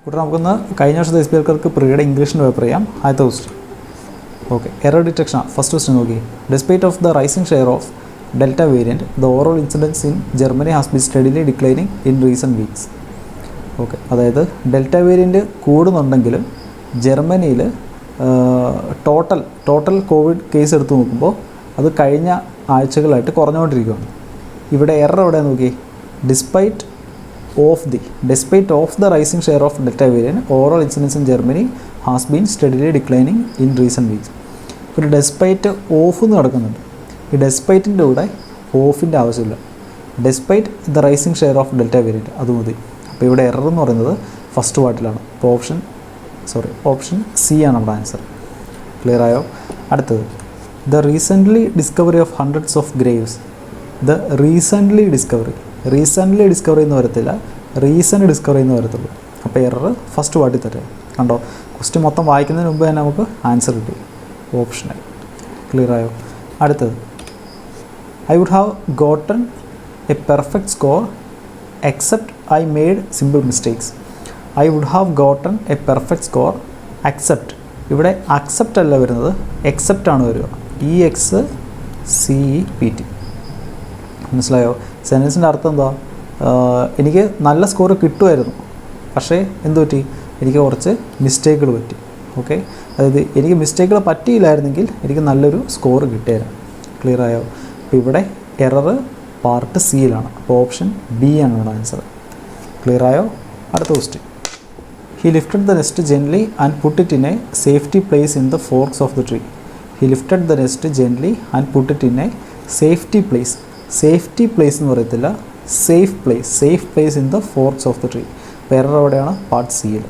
കൂടെ നമുക്കൊന്ന് കഴിഞ്ഞ വർഷത്തെ SBI CLERK പ്രീയുടെ ഇംഗ്ലീഷിൻ്റെ പേപ്പർ ചെയ്യാം. ആദ്യത്തെ question. Okay, error detection. First question നോക്കി. Despite of the rising share of delta variant the overall incidence in Germany has been steadily declining in recent weeks. Okay, അതായത് ഡെൽറ്റ വേരിയൻറ്റ് കൂടുന്നുണ്ടെങ്കിലും ജർമ്മനിയിൽ total Covid case എടുത്ത് നോക്കുമ്പോൾ അത് കഴിഞ്ഞ ആഴ്ചകളായിട്ട് കുറഞ്ഞുകൊണ്ടിരിക്കുകയാണ്. ഇവിടെ error എവിടെ നോക്കി. Despite of the rising share of delta variant overall incidence in Germany has been steadily declining in recent weeks. ഒരു ഡെസ്പൈറ്റ് ഓഫ് എന്ന് കിടക്കുന്നുണ്ട്. ഈ ഡെസ്പൈറ്റിൻ്റെ കൂടെ ഓഫിൻ്റെ ആവശ്യമില്ല. Despite the rising share of delta variant അത് മതി. അപ്പോൾ ഇവിടെ എറർ എന്ന് പറയുന്നത് ഫസ്റ്റ് പാർട്ടിലാണ്. അപ്പോൾ ഓപ്ഷൻ സി ആണ് നമ്മുടെ ആൻസർ. ക്ലിയർ ആയോ? അടുത്തത്, the recently discovery of hundreds of Graves. The recently discovery എന്ന് വരത്തില്ല, റീസെൻ്റ് ഡിസ്കവറി എന്ന് വരത്തുള്ളൂ. അപ്പോൾ എറർ ഫസ്റ്റ് പാർട്ടി തരാം. കണ്ടോ, ക്വസ്റ്റ്യൻ മൊത്തം വായിക്കുന്നതിന് മുമ്പ് തന്നെ നമുക്ക് ആൻസർ കിട്ടി. ഓപ്ഷനായി. ക്ലിയർ ആയോ? അടുത്തത്, I would have gotten a perfect score except I made simple mistakes. I would have gotten a perfect score accept. ഇവിടെ അക്സെപ്റ്റ് അല്ല വരുന്നത്, എക്സെപ്റ്റ് ആണ് വരിക. EXCEPT. മനസ്സിലായോ? സെൻറ്റൻസിൻ്റെ അർത്ഥം എന്താ? എനിക്ക് നല്ല സ്കോർ കിട്ടുമായിരുന്നു, പക്ഷേ എന്തു പറ്റി? എനിക്ക് കുറച്ച് മിസ്റ്റേക്കുകൾ പറ്റി. ഓക്കെ, അതായത് എനിക്ക് മിസ്റ്റേക്കുകൾ പറ്റിയില്ലായിരുന്നെങ്കിൽ എനിക്ക് നല്ലൊരു സ്കോർ കിട്ടിയായിരുന്നു. ക്ലിയർ ആയോ? അപ്പോൾ ഇവിടെ എറർ പാർട്ട് സിയിലാണ്. അപ്പോൾ ഓപ്ഷൻ ബി ആണ് നമ്മുടെ ആൻസർ. ക്ലിയർ ആയോ? അടുത്ത question. He lifted the nest gently and put it in a safety place in the forks of the tree. He lifted the nest gently and put it in a safety place. Safety place എന്ന് പറയത്തില്ല, safe place in the forks of the tree. Error എവിടെയാണ്? Part സിയിൽ.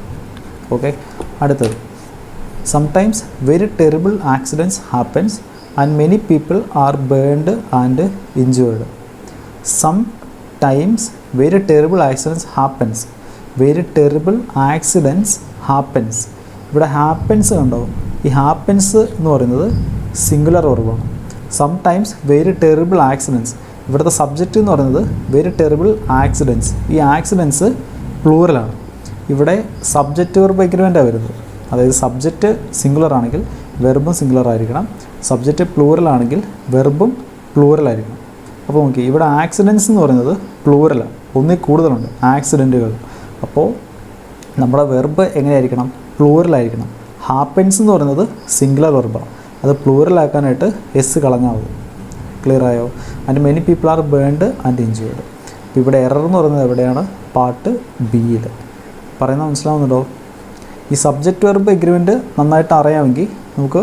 Okay, അടുത്തത്, sometimes very terrible accidents happens and many people are burned and injured. Sometimes very terrible accidents happens. Very terrible accidents happens. ഇവിടെ happens കണ്ടോ? ഈ happens എന്ന് പറയുന്നത് singular വെർബാണ്. Sometimes very terrible accidents. ഇവിടുത്തെ സബ്ജക്റ്റ് എന്ന് പറയുന്നത് വെരി ടെറിബിൾ ആക്സിഡൻറ്റ്സ്. ഈ ആക്സിഡൻറ്റ്സ് പ്ലൂറലാണ്. ഇവിടെ സബ്ജക്റ്റ് വെർബ് എഗ്രിമെൻ്റാണ് വരുന്നത്. അതായത് സബ്ജക്റ്റ് സിംഗുലർ ആണെങ്കിൽ വെർബും സിംഗുലർ ആയിരിക്കണം. സബ്ജക്റ്റ് പ്ലൂറൽ ആണെങ്കിൽ വെർബും പ്ലൂറൽ ആയിരിക്കണം. അപ്പോൾ നോക്കി, ഇവിടെ ആക്സിഡൻറ്റ്സ് എന്ന് പറയുന്നത് പ്ലൂറലാണ്, ഒന്നിൽ കൂടുതലുണ്ട് ആക്സിഡൻറ്റുകൾ. അപ്പോൾ നമ്മുടെ വെർബ് എങ്ങനെയായിരിക്കണം? പ്ലൂറലായിരിക്കണം. ഹാപ്പൻസ് എന്ന് പറയുന്നത് സിംഗുലർ വെർബാണ്, അത് പ്ലൂറലാക്കാനായിട്ട് എസ് കളഞ്ഞാൽ മതി. ക്ലിയർ ആയോ? And many people are burned and injured. അപ്പോൾ ഇവിടെ എറർ എന്ന് പറയുന്നത് എവിടെയാണ്? പാർട്ട് ബിയിൽ. പറയുന്നത് മനസ്സിലാവുന്നുണ്ടോ? ഈ സബ്ജക്റ്റ് വെർബ് എഗ്രിമെൻറ്റ് നന്നായിട്ട് അറിയാമെങ്കിൽ നമുക്ക്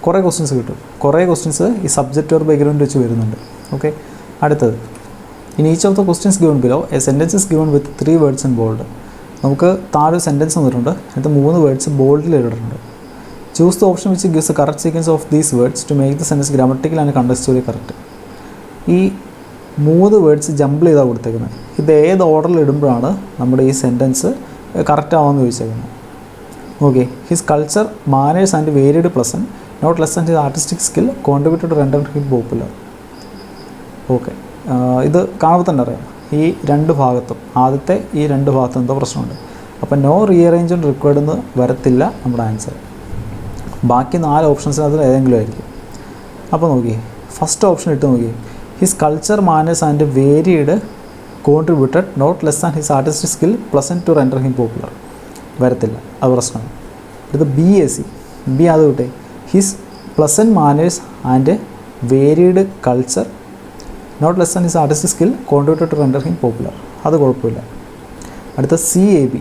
കുറേ ക്വസ്റ്റ്യൻസ് കിട്ടും. കുറേ ക്വസ്റ്റ്യൻസ് ഈ സബ്ജക്റ്റ് വെർബ് എഗ്രിമെൻറ്റ് വെച്ച് വരുന്നുണ്ട്. ഓക്കെ, അടുത്തത്, in each of the questions given below A sentence is given with 3 words in bold. നമുക്ക് താഴെ ഒരു സെൻറ്റൻസ് തന്നിട്ടുണ്ട്, എന്നിട്ട് 3 വേർഡ്സ് ബോൾഡിൽ ഇട്ടിട്ടുണ്ട്. Choose the option which gives the correct sequence of these words to make the sentence grammatical and contextually correct. ഈ 3 words jumble ചെയ്താണ് കൊടുത്തേക്കുന്നത്. ഇത് ഏത് ഓർഡറിൽ ഇടുമ്പോഴാണ് നമ്മുടെ ഈ സെൻറ്റൻസ് കറക്റ്റ് ആവാമെന്ന് ചോദിച്ചേക്കുന്നത്. Okay, his culture, manners and varied pleasant not less and his artistic skill contributed to render him popular. Okay, ഇത് കാണുമ്പോൾ തന്നെ അറിയാം. ഈ 2 ഭാഗത്തും, ആദ്യത്തെ ഈ 2 ഭാഗത്തും എന്തോ പ്രശ്നമുണ്ട്. അപ്പോൾ നോ റീഅറേഞ്ച്മെൻറ്റ് റിക്വയർഡ് എന്ന് വരത്തില്ല നമ്മുടെ ആൻസർ. ബാക്കി 4 ഓപ്ഷൻസിനകത്ത് ഏതെങ്കിലും ആയിരിക്കും. അപ്പോൾ നോക്കി, ഫസ്റ്റ് ഓപ്ഷൻ ഇട്ട് നോക്കി, his culture, manners and varied contributed not less and his artistic skill pleasant to render him popular. വരത്തില്ല, അത് പ്രശ്നമാണ്. ഇത് BAC. ബി അത് വിട്ടെ. His pleasant manners and varied culture not less and his artistic skill contributed to render him popular. അത് കുഴപ്പമില്ല. അടുത്ത CAB.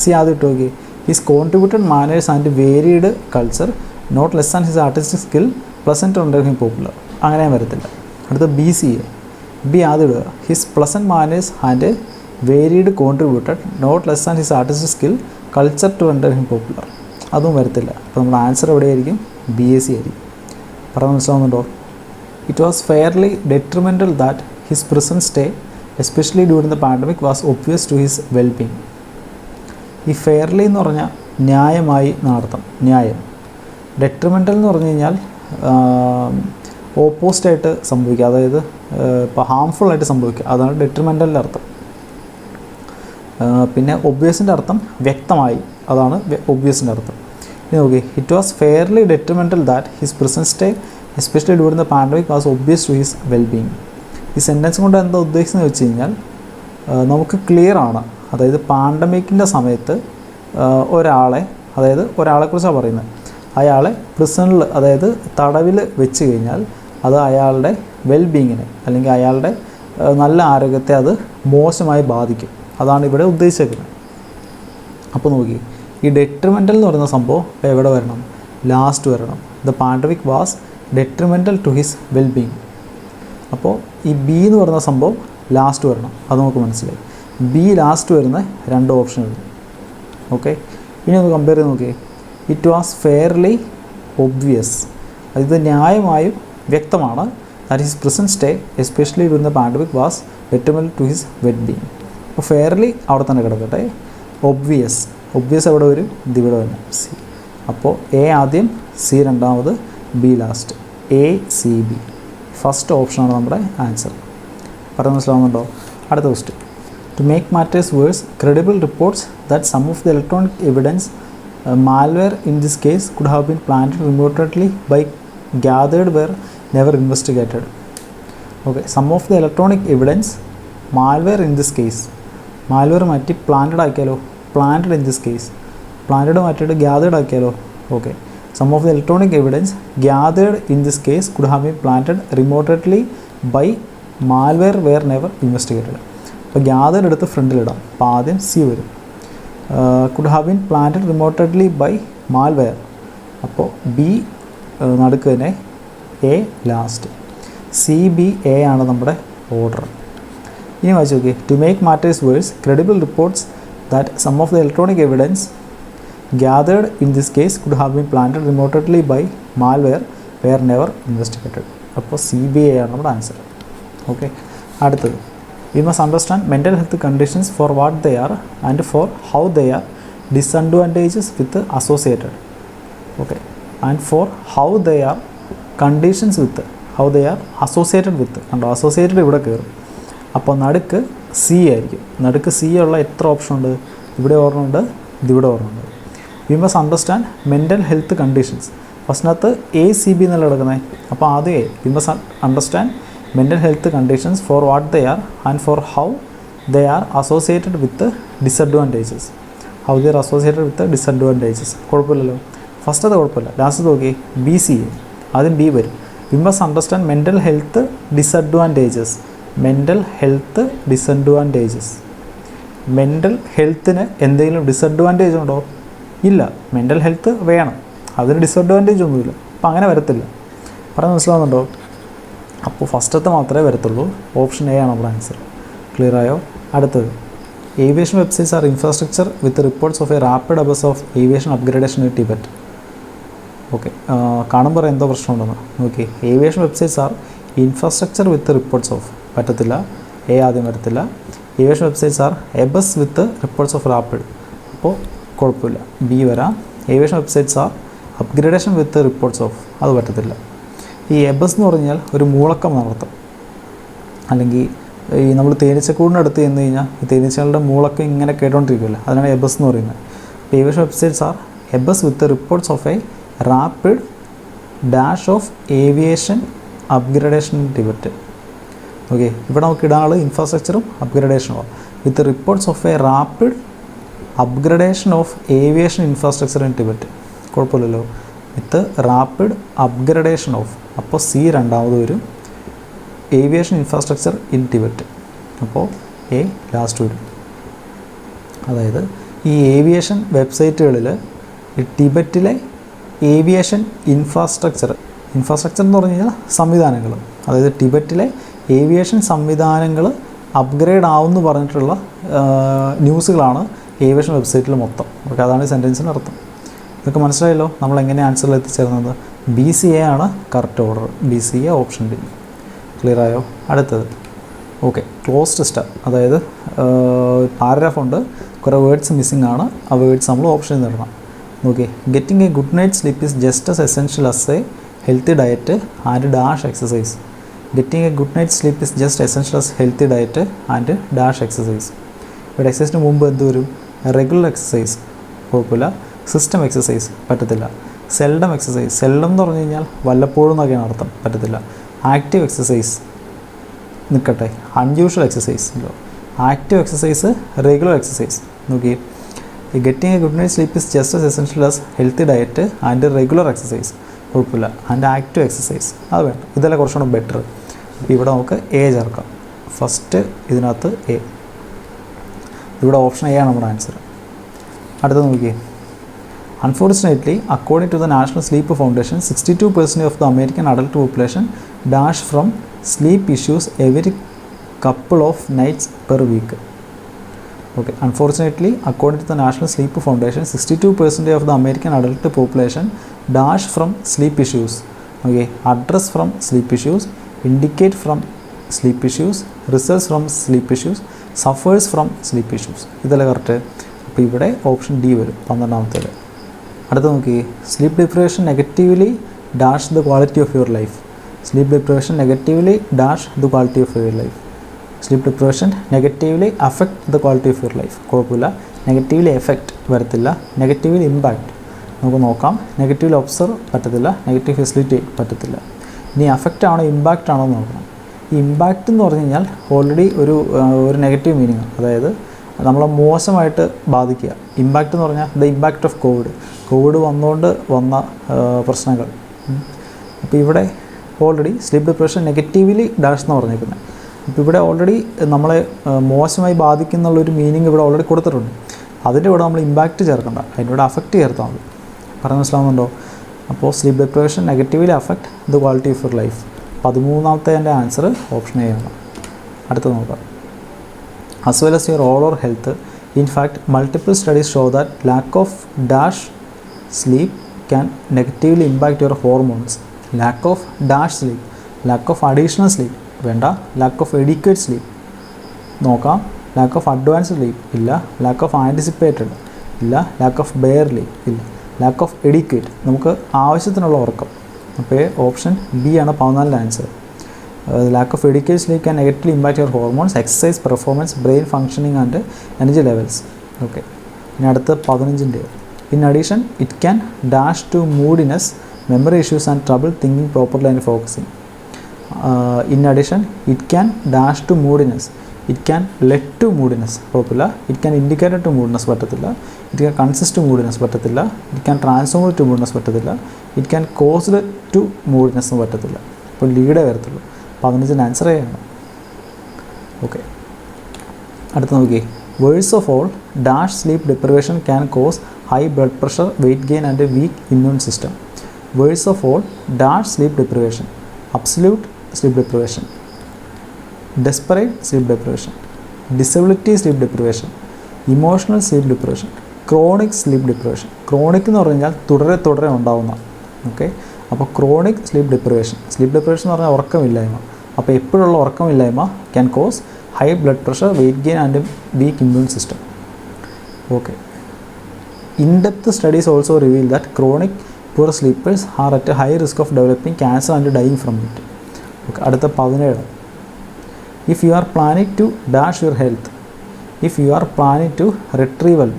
C ആദ്യം ഇട്ട് നോക്കി, his contributed manners and varied culture not less and his artistic skill pleasant to render him popular. അങ്ങനെ വരത്തില്ല. അടുത്ത BCA. B ആദ്യം ഇടുക, his pleasant manners and varied contributed not less and his artistic skill culture to render him popular. അതും വരത്തില്ല. അപ്പോൾ നമ്മുടെ answer എവിടെയായിരിക്കും? BAC ആയിരിക്കും. പറഞ്ഞ് മനസ്സിലാവുന്നുണ്ടോ? It was fairly detrimental that his present stay, especially during the pandemic, was obvious to his well-being. ഈ fairly എന്ന് പറഞ്ഞാൽ ന്യായമായി എന്നർത്ഥം. ന്യായം. ഡെട്രിമെൻ്റൽ എന്ന് പറഞ്ഞു കഴിഞ്ഞാൽ ഓപ്പോസിറ്റായിട്ട് സംഭവിക്കുക, അതായത് ഇപ്പോൾ ഹാംഫുള്ളായിട്ട് സംഭവിക്കുക, അതാണ് ഡെട്രിമെൻ്റലിൻ്റെ അർത്ഥം. പിന്നെ ഒബ്വിയസിൻ്റെ അർത്ഥം വ്യക്തമായി, അതാണ് ഒബ്വിയസിൻ്റെ അർത്ഥം. ഇനി നോക്കി, it was fairly detrimental that his present stay especially during the pandemic was obvious to his wellbeing. ഈ സെൻറ്റൻസ് കൊണ്ട് എന്താ ഉദ്ദേശിക്കുന്നത് വെച്ച് കഴിഞ്ഞാൽ നമുക്ക് ക്ലിയർ ആണ്, അതായത് പാൻഡമിക്കിൻ്റെ സമയത്ത് ഒരാളെക്കുറിച്ചാണ് പറയുന്നത്. അയാളെ പ്രിസണിൽ, അതായത് തടവിൽ വെച്ച് കഴിഞ്ഞാൽ അത് അയാളുടെ വെൽബീങ്ങിനെ അല്ലെങ്കിൽ അയാളുടെ നല്ല ആരോഗ്യത്തെ അത് മോശമായി ബാധിക്കും. അതാണ് ഇവിടെ ഉദ്ദേശിക്കുന്നത്. അപ്പോൾ നോക്കി, ഈ ഡെട്രിമെൻ്റൽ എന്ന് പറയുന്ന സംഭവം എവിടെ വരണം? ലാസ്റ്റ് വരണം. The pandemic was detrimental to his wellbeing. അപ്പോൾ ഈ ബി എന്ന് പറയുന്ന സംഭവം ലാസ്റ്റ് വരണം. അത് നമുക്ക് മനസ്സിലായി. ബി ലാസ്റ്റ് വരുന്ന 2 ഓപ്ഷനുണ്ട്. ഓക്കെ, ഇനി ഒന്ന് കമ്പയർ ചെയ്ത് നോക്കിയേ. ഇറ്റ് വാസ് ഫെയർലി ഒബ്വിയസ്, ഇത് ന്യായമായും വ്യക്തമാണ്. That his present stay especially during the pandemic was detrimental to his wellbeing. അപ്പോൾ ഫെയർലി അവിടെ തന്നെ കിടക്കട്ടെ. ഒബ്വിയസ് എവിടെ വരും? ഇതിവിടെ വരും, സി. അപ്പോൾ എ ആദ്യം, സി രണ്ടാമത്, ബി ലാസ്റ്റ്. ACB ഫസ്റ്റ് ഓപ്ഷനാണ് നമ്മുടെ ആൻസർ. പറഞ്ഞ് മനസ്സിലാവുന്നുണ്ടോ? അടുത്ത question. To make matters worse, credible reports that some of the electronic evidence malware in this case could have been planted remotely by gathered were never investigated. Okay, some of the electronic evidence, malware in this case, malware മാറ്റി planted ആക്കിയാലോ? planted in this case, planted മാറ്റിയിട്ട് gathered ആക്കിയാലോ? okay, some of the electronic evidence gathered in this case could have been planted remotely by malware were never investigated. അപ്പോൾ gathered എടുത്ത് ഫ്രണ്ടിലിടാം. അപ്പോൾ ആദ്യം C വരും. could have been planted remotely by malware. അപ്പോൾ B നടുക്ക് തന്നെ, A last. CBA ആണ് നമ്മുടെ ഓർഡർ. ഇനി വായിച്ചു നോക്കി. To make matters worse, credible reports that some of the electronic evidence gathered in this case could have been planted remotely by malware were never investigated. അപ്പോൾ CBA ആണ് നമ്മുടെ answer. Okay, അടുത്തത്. We must understand mental health conditions for what they are and for how they are disadvantages with associated. Okay, and for how they are conditions with how they are associated with. കണ്ടോ, associated ഇവിടെ കയറും. അപ്പോൾ നടുക്ക് C ആയിരിക്കും. നടുക്ക് C ഉള്ള എത്ര option ഉണ്ട്? ഇവിടെ ഓർമ്മയുണ്ട്, ഇതിവിടെ ഓർമ്മയുണ്ട്. We must understand mental health conditions. ഫസ്റ്റിനകത്ത് ACB എന്നല്ല കിടക്കുന്നത്. അപ്പോൾ ആദ്യമേ we must understand mental health conditions for what they are and for how they are associated with the disadvantages. How they are associated with the disadvantages. കുഴപ്പമില്ലല്ലോ. First അത് കുഴപ്പമില്ല. Last നോക്കി, BCA ആദ്യം ബി വരും. V must understand mental health disadvantages. Mental health disadvantages. Mental ഹെൽത്തിന് എന്തെങ്കിലും disadvantage ഉണ്ടോ? ഇല്ല. മെൻ്റൽ ഹെൽത്ത് വേണം, അതിന് ഡിസഡ്വാൻറ്റേജ് ഒന്നുമില്ല. അപ്പോൾ അങ്ങനെ വരത്തില്ല. പറഞ്ഞ് മനസ്സിലാവുന്നുണ്ടോ? അപ്പോൾ ഫസ്റ്റത്തെ മാത്രമേ വരത്തുള്ളൂ. ഓപ്ഷൻ എ ആണ് നമ്മുടെ ആൻസർ. ക്ലിയർ ആയോ? അടുത്തത്. Aviation websites are infrastructure with reports of a rapid abuzz of aviation upgradation in Tibet. Okay, കാണുമ്പോൾ എന്തോ പ്രശ്നമുണ്ടെന്ന് നോക്കി. Aviation websites are infrastructure with reports of, പറ്റത്തില്ല. എ ആദ്യം വരത്തില്ല. Aviation websites are abuzz with reports of rapid, അപ്പോൾ കുഴപ്പമില്ല. B വരാം. Aviation websites are upgradation with reports of, അത് പറ്റത്തില്ല. ഈ എബസ് എന്ന് പറഞ്ഞാൽ ഒരു മൂളക്കം നടത്തും, അല്ലെങ്കിൽ ഈ നമ്മൾ തേനീച്ചക്കൂടിനടുത്ത് ചെന്ന് കഴിഞ്ഞാൽ ഈ തേനീച്ചകളുടെ മൂളക്കം ഇങ്ങനെ കേട്ടോണ്ടിരിക്കുമല്ലോ, അതിനാണ് എബസ് എന്ന് പറയുന്നത്. Aviation websites are abuzz with reports of a rapid dash of aviation upgradation Tibet. Okay, ഇവിടെ നമുക്ക് ഇടാനുള്ള ഇൻഫ്രാസ്ട്രക്ചറും അപ്ഗ്രേഡേഷനും with reports of a rapid upgradation of aviation infrastructure in Tibet. കുഴപ്പമില്ലല്ലോ. വിത്ത് റാപ്പിഡ് അപ്ഗ്രേഡേഷൻ ഓഫ്, അപ്പോൾ C രണ്ടാമത് വരും. Aviation infrastructure in Tibet, അപ്പോൾ എ ലാസ്റ്റ് വരും. അതായത് ഈ ഏവിയേഷൻ വെബ്സൈറ്റുകളിൽ ഈ ടിബറ്റിലെ ഏവിയേഷൻ ഇൻഫ്രാസ്ട്രക്ചർ എന്ന് പറഞ്ഞു കഴിഞ്ഞാൽ സംവിധാനങ്ങൾ, അതായത് ടിബറ്റിലെ ഏവിയേഷൻ സംവിധാനങ്ങൾ അപ്ഗ്രേഡ് ആവുമെന്ന് പറഞ്ഞിട്ടുള്ള ന്യൂസുകളാണ് ഏവിയേഷൻ വെബ്സൈറ്റിൽ മൊത്തം. ഓക്കെ, അതാണ് ഈ സെൻറ്റൻസിൻ്റെ അർത്ഥം. ഇതൊക്കെ മനസ്സിലായല്ലോ. നമ്മൾ എങ്ങനെ ആൻസറിൽ എത്തിച്ചേർന്നത്? BCA ആണ് correct order. BCA option D. Clear ആയോ? അടുത്തത്. ഓക്കെ, ക്ലോസ്ഡ് സ്റ്റർ, അതായത് പാരഗ്രാഫ് ഉണ്ട്, കുറേ വേർഡ്സ് മിസ്സിംഗ് ആണ്. ആ വേർഡ്സ് നമ്മൾ ഓപ്ഷൻ നേടണം. നോക്കി. Getting a good night sleep is just as essential as a healthy diet and dash exercise. Getting a good night's sleep is just essential as healthy diet and dash exercise. ഇവിടെ എക്സസൈസിന് മുമ്പ് എന്ത് വരും? Regular exercise കുഴപ്പമില്ല, system exercise പറ്റത്തില്ല, seldom exercise, seldom എന്ന് പറഞ്ഞു കഴിഞ്ഞാൽ വല്ലപ്പോഴും എന്നൊക്കെയാണ് അർത്ഥം, പറ്റത്തില്ല, ആക്റ്റീവ് എക്സസൈസ് നിൽക്കട്ടെ, unusual exercise, active exercise, regular exercise. നോക്കി, getting a good night sleep is just as essential as healthy diet and regular exercise, കുഴപ്പമില്ല, ആൻഡ് ആക്റ്റീവ് എക്സസൈസ് അത് വേണ്ട, ഇതെല്ലാം കുറച്ചുകൂടെ ബെറ്റർ. ഇവിടെ നമുക്ക് എ ചേർക്കാം, ഫസ്റ്റ് ഇതിനകത്ത് എ, ഇവിടെ ഓപ്ഷൻ എ ആണ് നമ്മുടെ ആൻസർ. അടുത്ത നോക്കിയേ, unfortunately according to the National Sleep Foundation 62% of the American adult population dash from sleep issues every couple of nights per week. Okay, unfortunately according to the National Sleep Foundation 62% of the American adult population dash from sleep issues. Okay, address from sleep issues, indicate from sleep issues, results from sleep issues, suffers from sleep issues. ഇതല്ലേ correct? അപ്പോൾ ഇവിടെ option D വരും 12ാമത്തേത്. അടുത്ത നോക്കി, sleep deprivation negatively dash the quality of your life. Sleep deprivation negatively dash the quality of your life. Sleep deprivation negatively affect the quality of your life, കുഴപ്പമില്ല, negatively effect വരത്തില്ല, negatively impact നമുക്ക് നോക്കാം, negatively observe പറ്റത്തില്ല, negative facilitate പറ്റത്തില്ല. ഇനി affect ആണോ impact ആണോ എന്ന് നോക്കണം. ഈ ഇമ്പാക്റ്റ് എന്ന് പറഞ്ഞു കഴിഞ്ഞാൽ ഓൾറെഡി ഒരു നെഗറ്റീവ് മീനിങ്, അതായത് നമ്മളെ മോശമായിട്ട് ബാധിക്കുക. ഇമ്പാക്റ്റ് എന്ന് പറഞ്ഞാൽ ദ ഇമ്പാക്റ്റ് ഓഫ് കോവിഡ് വന്നുകൊണ്ട് വന്ന പ്രശ്നങ്ങൾ. അപ്പോൾ ഇവിടെ already sleep depression negatively dash എന്ന് പറഞ്ഞേക്കുന്നത്. അപ്പോൾ ഇവിടെ ഓൾറെഡി നമ്മളെ മോശമായി ബാധിക്കുന്നുള്ളൊരു മീനിങ് ഇവിടെ ഓൾറെഡി കൊടുത്തിട്ടുണ്ട്. അതിൻ്റെ ഇവിടെ നമ്മൾ ഇമ്പാക്റ്റ് ചേർക്കണ്ട, അതിൻ്റെ ഇവിടെ അഫക്റ്റ് ചേർത്താൽ മതി. പറഞ്ഞ് മനസ്സിലാവുന്നുണ്ടോ? അപ്പോൾ sleep deprivation negatively affect the quality of your life. 13ാമത്തെ എൻ്റെ ആൻസർ ഓപ്ഷൻ എ ആണ്. അടുത്ത് നോക്കാം, as well as your overall health. In fact, multiple studies show that lack of dash sleep can negatively impact your hormones. Lack of dash sleep, lack of additional sleep വേണ്ട, lack of adequate sleep നോക്കാം, lack of advanced sleep ഇല്ല, lack of anticipated ഇല്ല, lack of barely ഇല്ല, lack of adequate നമുക്ക് ആവശ്യത്തിനുള്ള ഉറക്കം. അപ്പോൾ option B ആണ് 14ാമത്തെ answer. lack of adequate sleep can negatively impact your hormones, exercise performance, brain functioning and energy levels. Okay, ഇനി അടുത്ത 15ൻ്റെ. In addition, it can dash to moodiness, memory issues and trouble thinking properly and focusing. In addition, it can dash to moodiness, it can lead to moodiness, കുഴപ്പമില്ല, it can indicate to moodiness പറ്റത്തില്ല, it can consist to moodiness പറ്റത്തില്ല, it can transform to moodiness പറ്റത്തില്ല, it can cause to moodiness പറ്റത്തില്ല. അപ്പോൾ ലീഡേ വരത്തുള്ളൂ. 15ൻ്റെ answer ചെയ്യണം. Okay, അടുത്ത് നോക്കി, worse of all dash sleep deprivation can cause high blood pressure, weight gain and weak immune system. Worse of all dash sleep deprivation, absolute sleep deprivation, desperate sleep deprivation, disability sleep deprivation, emotional sleep deprivation, chronic sleep deprivation. Chronic എന്ന് പറഞ്ഞു കഴിഞ്ഞാൽ തുടരെ ഉണ്ടാവുന്ന. Okay, അപ്പോൾ chronic sleep deprivation എന്ന് പറഞ്ഞാൽ ഉറക്കമില്ലായ്മ. അപ്പോൾ എപ്പോഴുള്ള ഉറക്കമില്ലായ്മ can cause high blood pressure, weight gain and weak immune system. Okay, in-depth studies also reveal that chronic poor sleepers are at high risk of developing cancer and dying from it. Okay, അടുത്ത 17. If you are planning to dash your health, if you are planning to retrieval,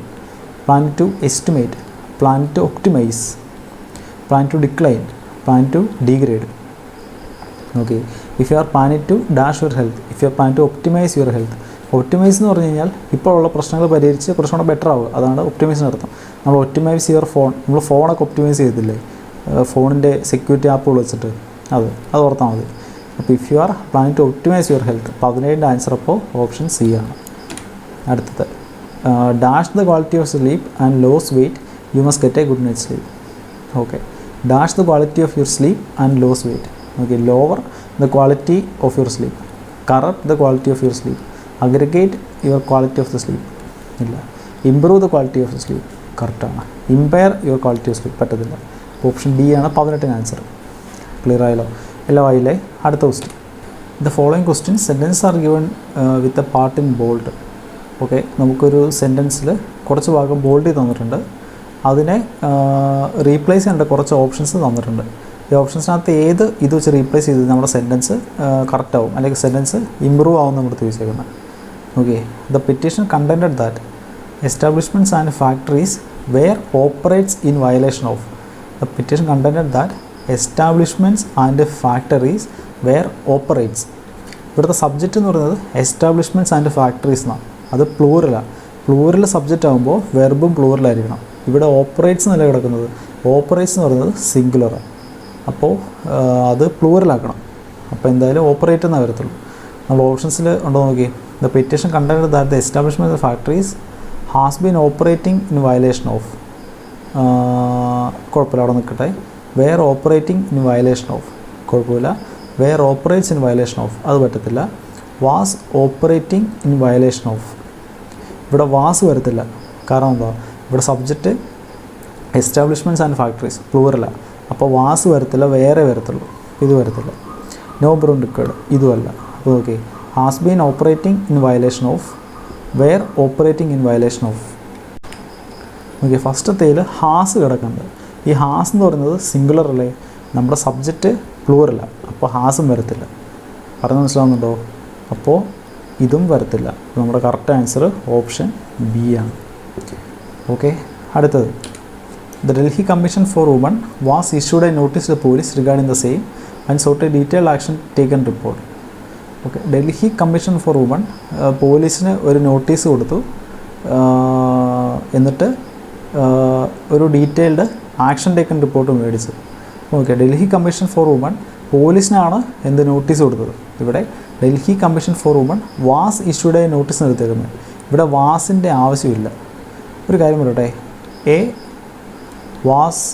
planning to estimate, planning to optimise, plan to decline, plan to degrade. Okay, if you are planning to dash your health, if you are planning to optimize your health. Optimise എന്ന് പറഞ്ഞു കഴിഞ്ഞാൽ ഇപ്പോൾ ഉള്ള പ്രശ്നങ്ങൾ പരിഹരിച്ച് കുറച്ചുകൂടെ better ആവുക, അതാണ് ഒപ്റ്റിമൈസിന് അർത്ഥം. നമ്മൾ ഒപ്റ്റിമൈസ് യുവർ ഫോൺ, നമ്മൾ ഫോണൊക്കെ ഒപ്റ്റിമൈസ് ചെയ്തില്ലേ, ഫോണിൻ്റെ സെക്യൂരിറ്റി ആപ്പുകൾ വെച്ചിട്ട്, അത് ഓർത്താൽ മതി. അപ്പോൾ if you are planning to optimise your health. 17ൻ്റെ ആൻസർ അപ്പോൾ ഓപ്ഷൻ സി ആണ്. അടുത്തത്, dash the quality of sleep and lose weight, you must get a good night sleep. Okay, dash the quality of your sleep and lose weight. Okay, lower the quality of your sleep, corrupt the quality of your sleep, aggregate your quality of the sleep ഇല്ല, improve the quality of the sleep കറക്റ്റാണ്, impair your quality of sleep പറ്റത്തില്ല. Option B ആണ് 18ൻ്റെ answer. Clear ആയല്ലോ? എല്ലാം ആയില്ലേ? അടുത്ത question. The following question sentence are given with a part in bold. Okay, നമുക്കൊരു സെൻറ്റൻസിൽ കുറച്ച് ഭാഗം ബോൾഡ് തന്നിട്ടുണ്ട്, അതിനെ റീപ്ലേസ് ചെയ്യേണ്ട കുറച്ച് ഓപ്ഷൻസ് തന്നിട്ടുണ്ട്. ഈ ഓപ്ഷൻസിനകത്ത് ഏത് ഇത് വെച്ച് റീപ്ലേസ് ചെയ്ത് നമ്മുടെ സെൻറ്റൻസ് കറക്റ്റ് ആവും, അല്ലെങ്കിൽ സെൻറ്റൻസ് ഇമ്പ്രൂവ് ആവും നമ്മൾ ചോദിച്ചേക്കുന്നത്. Okay, the petition contended that establishments and factories were operates in violation of. The petition contended that establishments and factories were operates. ഇവിടുത്തെ സബ്ജക്റ്റ് എന്ന് പറയുന്നത് എസ്റ്റാബ്ലിഷ്മെൻറ്റ്സ് ആൻഡ് ഫാക്ടറീസ് എന്നാണ്. അത് പ്ലൂറലാണ്. പ്ലൂറൽ സബ്ജക്റ്റ് ആകുമ്പോൾ വെർബും പ്ലൂറലായിരിക്കണം. ഇവിടെ ഓപ്പറേറ്റ്സ് എന്നല്ല കിടക്കുന്നത്. ഓപ്പറേറ്റ്സ് എന്ന് പറയുന്നത് സിംഗുലറാണ്. അപ്പോൾ അത് പ്ലൂറലാക്കണം. അപ്പോൾ എന്തായാലും ഓപ്പറേറ്റ് എന്നേ വരത്തുള്ളൂ. നമ്മൾ ഓപ്ഷൻസിൽ ഉണ്ടോ നോക്കി. The petition contend that the establishment of factories has been operating in violation of. കുഴപ്പമില്ല, അവിടെ നിൽക്കട്ടെ. Where operating in violation of കുഴപ്പമില്ല. Where operates in violation of അത് പറ്റത്തില്ല. Was operating in violation of ഇവിടെ വാസ് വരത്തില്ല. കാരണം എന്താ, ഇവിടെ സബ്ജക്റ്റ് എസ്റ്റാബ്ലിഷ്മെൻറ്റ്സ് ആൻഡ് ഫാക്ടറീസ് പ്ലൂറലാണ്. അപ്പോൾ വാസ് വരത്തില്ല, വേറെ വരത്തുള്ളൂ. ഇത് വരത്തില്ല. നോ ബ്രൂൺ റിക്കേർഡ് ഇതുമല്ല. അപ്പോൾ okay, has been operating in violation of, wear operating in violation of. Okay, ഫസ്റ്റത്തേൽ ഹാസ് കിടക്കുന്നുണ്ട്. ഈ ഹാസ് എന്ന് പറയുന്നത് സിംഗുലർ അല്ലേ, നമ്മുടെ സബ്ജക്റ്റ് പ്ലൂറലാണ്. അപ്പോൾ ഹാസും വരത്തില്ല. പറഞ്ഞ് മനസ്സിലാവുന്നുണ്ടോ? അപ്പോൾ ഇതും വരത്തില്ല. നമ്മുടെ കറക്റ്റ് ആൻസർ ഓപ്ഷൻ ബി ആണ്. ഓക്കെ, അടുത്തത്. The Delhi commission for women was issued a notice to police regarding the same and sought a detailed action taken report. Okay, Delhi commission for women പോലീസിന് ഒരു നോട്ടീസ് കൊടുത്തു. എന്നിട്ട് ഒരു ഡീറ്റെയിൽഡ് ആക്ഷൻ ടേക്കൺ റിപ്പോർട്ട് മേടിച്ചു. Okay, Delhi commission for women പോലീസിനാണ് എന്ത് notice കൊടുത്തത്. ഇവിടെ Delhi commission for women was issued a notice എടുത്തേക്കുന്നത്. ഇവിടെ വാസിൻ്റെ ആവശ്യമില്ല. ഒരു കാര്യം പറയട്ടെ, A was